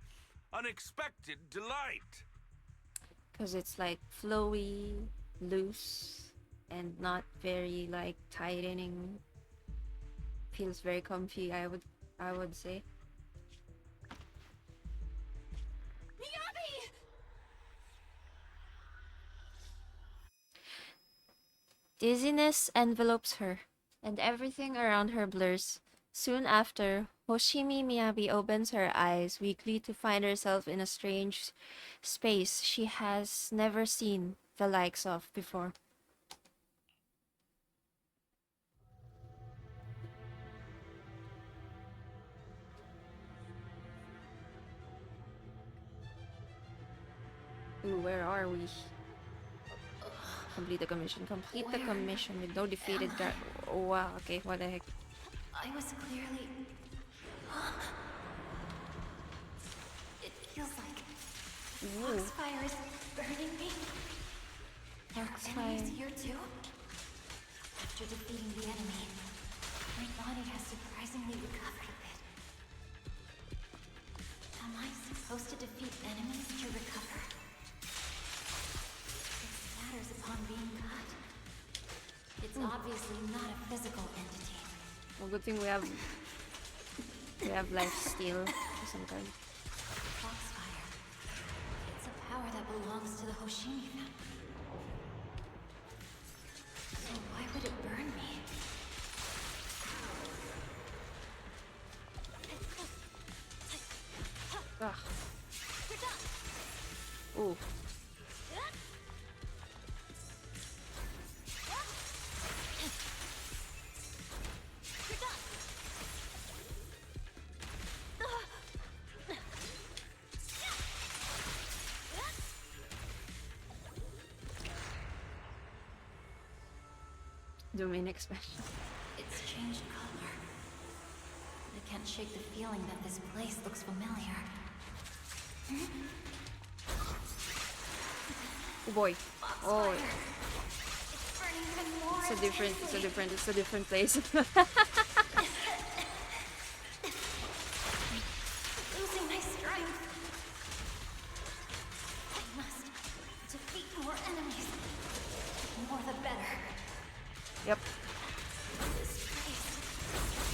unexpected delight. Because it's, like, flowy, loose, and not very, like, tightening. Feels very comfy, I would say. Miyabi! Dizziness envelopes her, and everything around her blurs. Soon after, Hoshimi Miyabi opens her eyes weakly to find herself in a strange space she has never seen the likes of before. Ooh, where are we? Complete the commission. Complete the commission with no defeated guard. Oh, wow, okay, what the heck? I was clearly... It feels like... Foxfire is burning me. There are enemies here too? After defeating the enemy, my body has surprisingly recovered a bit. Am I supposed to defeat enemies to recover? It scatters upon being cut. It's obviously not a physical entity. Well, good thing we have life steal of some kind. Foxfire. It's a power that belongs to the Hoshimi family. So why would it burn me? Ugh. Ooh. Domain expansion. It's changed color. I can't shake the feeling that this place looks familiar. Oh boy. Oh, It's burning even more. it's a different place. Losing my strength. I must defeat more enemies. The more the better. Yep. This place.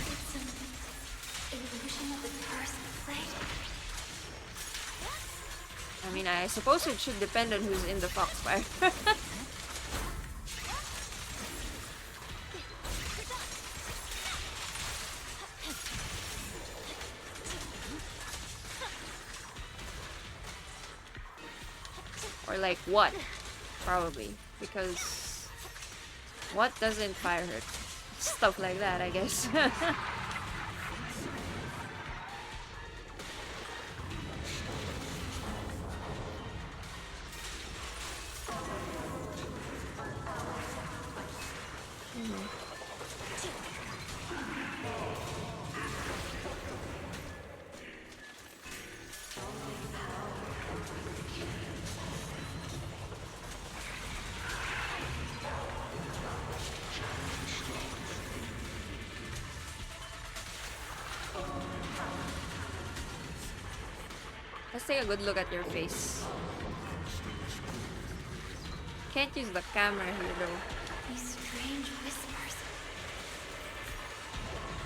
It's an illusion of the first plate. I mean, I suppose it should depend on who's in the foxfire. Or like what? Probably. Because what doesn't fire hurt? Stuff like that, I guess. Let's take a good look at your face. Can't use the camera here though. These strange whispers.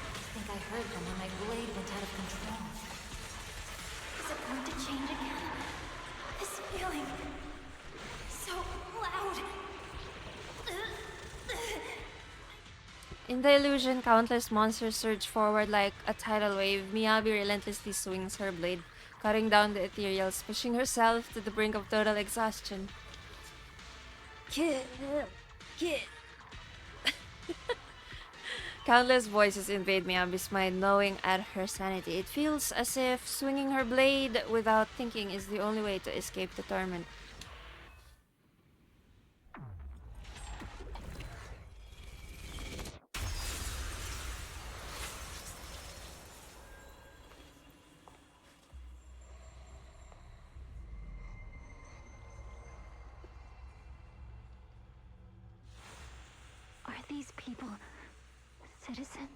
I think I heard them when my blade went out of control. Is it going to change again? This feeling. So loud. In the illusion, countless monsters surge forward like a tidal wave. Miyabi relentlessly swings her blade, cutting down the ethereals, pushing herself to the brink of total exhaustion. Kill! Kill! Countless voices invade Miyabi's mind, gnawing at her sanity. It feels as if swinging her blade without thinking is the only way to escape the torment. Are these people citizens?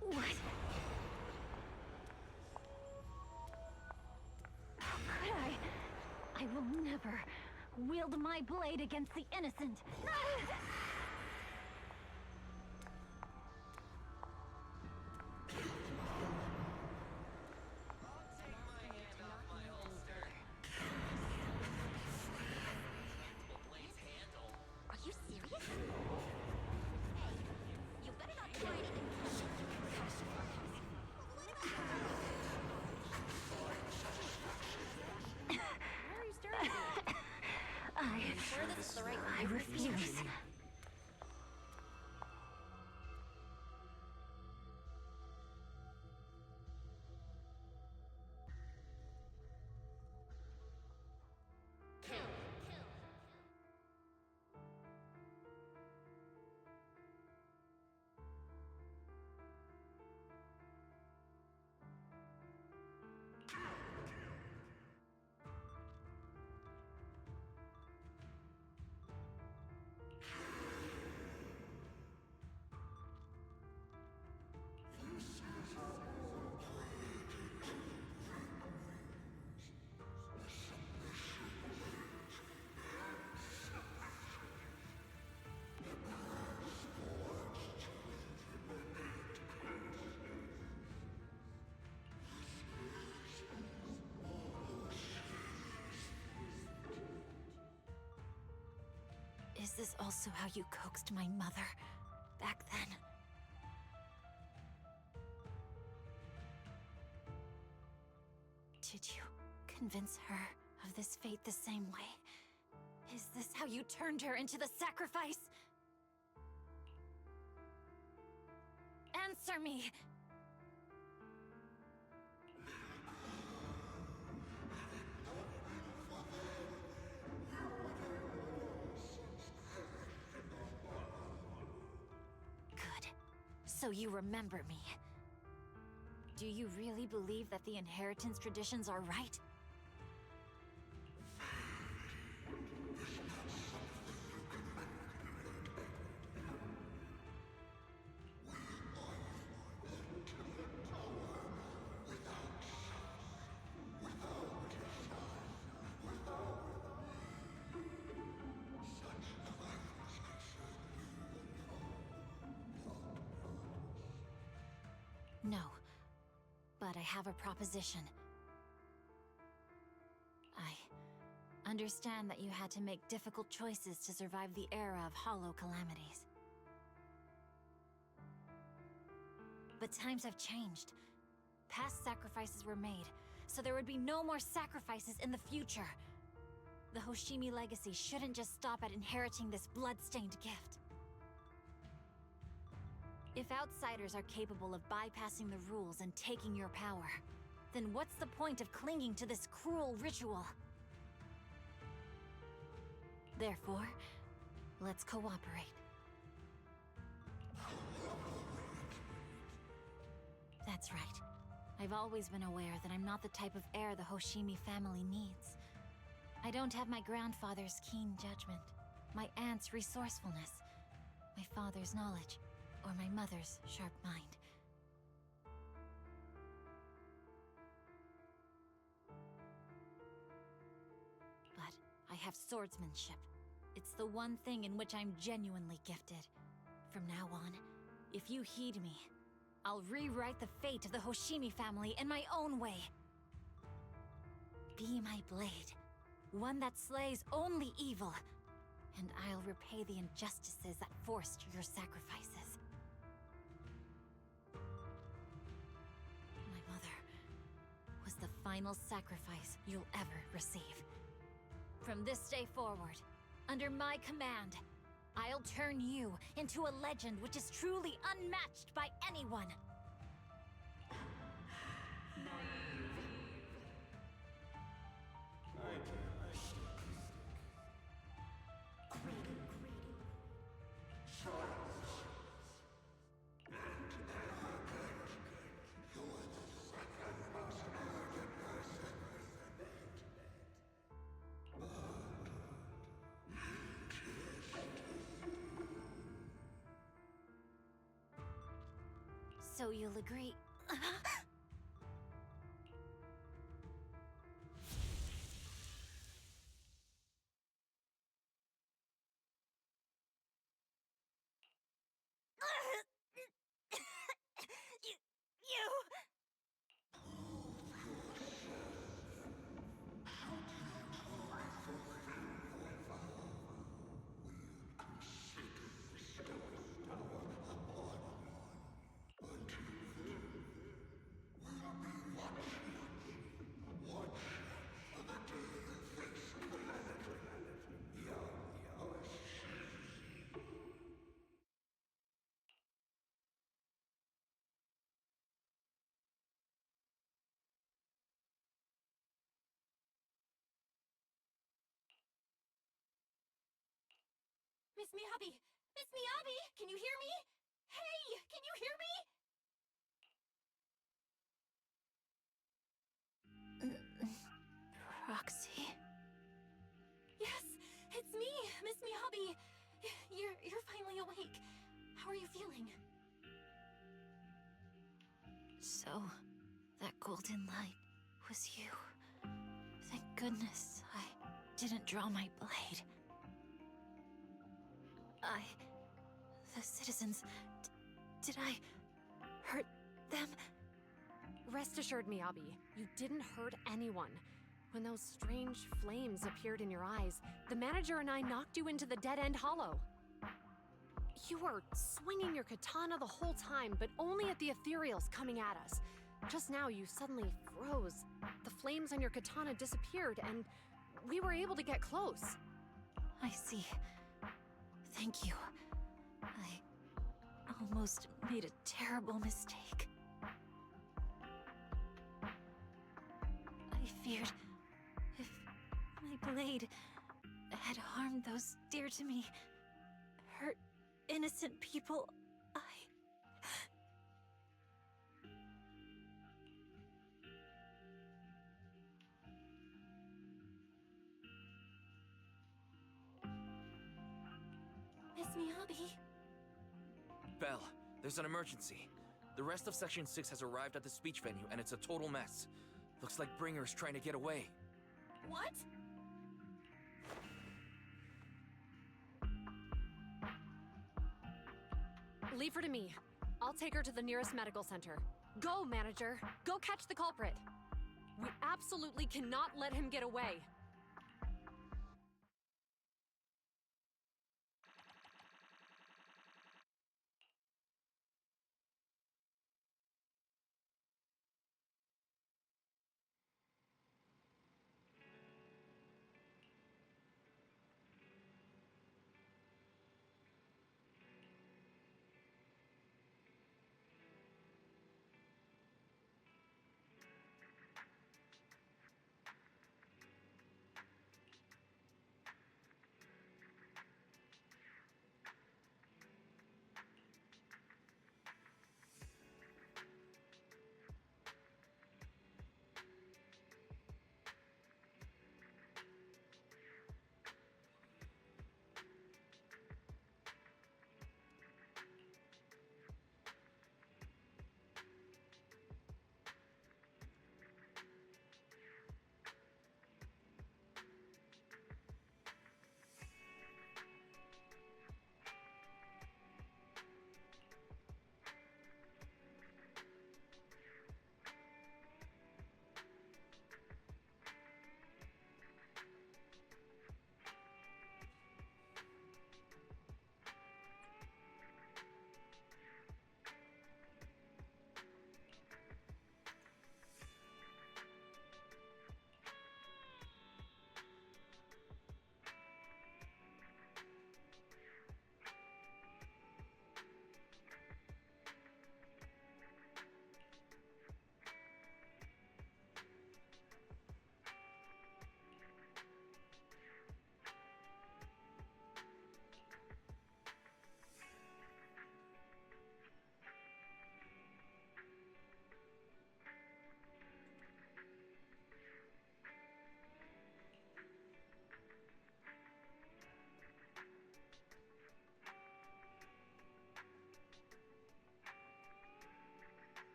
What? How could I? I will never wield my blade against the innocent. Are you serious? You better not try anything. Where are you starting? I Sure this is the right I refuse. Is this also how you coaxed my mother back then? Did you convince her of this fate the same way? Is this how you turned her into the sacrifice? Answer me! So you remember me. Do you really believe that the inheritance traditions are right? No. But I have a proposition. I understand that you had to make difficult choices to survive the era of hollow calamities. But times have changed. Past sacrifices were made, so there would be no more sacrifices in the future. The Hoshimi legacy shouldn't just stop at inheriting this blood-stained gift. If outsiders are capable of bypassing the rules and taking your power, then what's the point of clinging to this cruel ritual? Therefore, let's cooperate. That's right. I've always been aware that I'm not the type of heir the Hoshimi family needs. I don't have my grandfather's keen judgment, my aunt's resourcefulness, my father's knowledge, or my mother's sharp mind. But I have swordsmanship. It's the one thing in which I'm genuinely gifted. From now on, if you heed me, I'll rewrite the fate of the Hoshimi family in my own way. Be my blade, one that slays only evil, and I'll repay the injustices that forced your sacrifices. My mother was the final sacrifice you'll ever receive. From this day forward, under my command, I'll turn you into a legend which is truly unmatched by anyone. So you'll agree. Miss Miyabi! Miss Miyabi! Can you hear me? Hey! Can you hear me? Roxy? Yes! It's me! Miss Miyabi! You're finally awake. How are you feeling? So, that golden light was you. Thank goodness I didn't draw my blade. The citizens, did I hurt them? Rest assured, Miyabi, you didn't hurt anyone. When those strange flames appeared in your eyes, the manager and I knocked you into the dead-end hollow. You were swinging your katana the whole time, but only at the ethereals coming at us. Just now, you suddenly froze. The flames on your katana disappeared, and we were able to get close. I see. Thank you. I almost made a terrible mistake. I feared if my blade had harmed those dear to me, hurt innocent people, Miyabi. Belle, there's an emergency. The rest of Section 6 has arrived at the speech venue, and it's a total mess. Looks like Bringer is trying to get away. What? Leave her to me. I'll take her to the nearest medical center. Go, manager. Go catch the culprit. We absolutely cannot let him get away.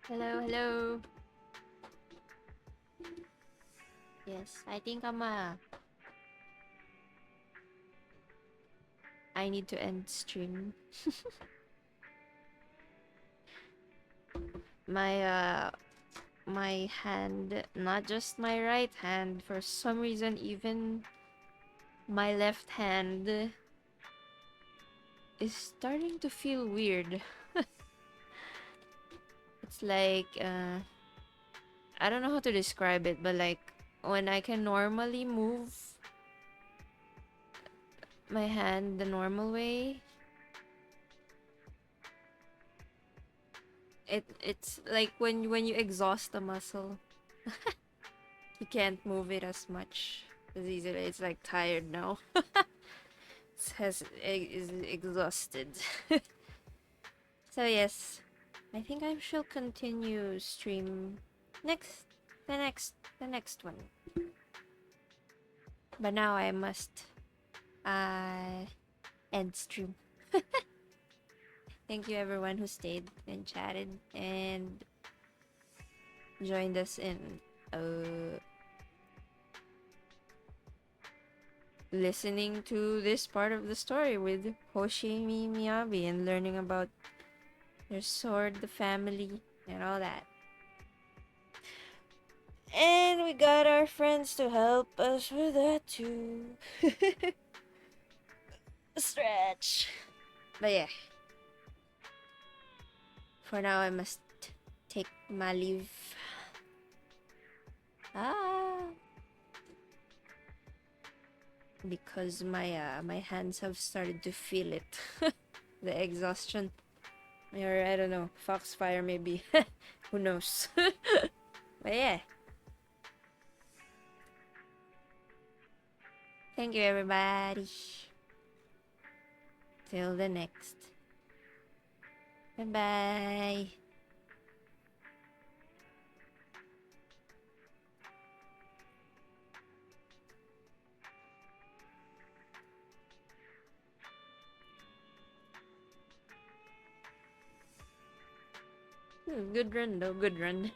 Hello, hello. Yes, I think I need to end stream. My hand, not just my right hand, for some reason even my left hand is starting to feel weird. It's like I don't know how to describe it, but like when I can normally move my hand the normal way, it's like when you exhaust the muscle, you can't move it as much as easily. It's like tired now. Is exhausted. So yes, I think I shall continue stream the next one. But now I must end stream. Thank you everyone who stayed and chatted and joined us in listening to this part of the story with Hoshimi Miyabi and learning about their sword, the family, and all that. And we got our friends to help us with that too. Stretch. But yeah. For now, I must take my leave. Because my hands have started to feel it. The exhaustion. Or I don't know, foxfire maybe. Who knows? But yeah. Thank you everybody. Till the next. Bye-bye. Good run though, good run.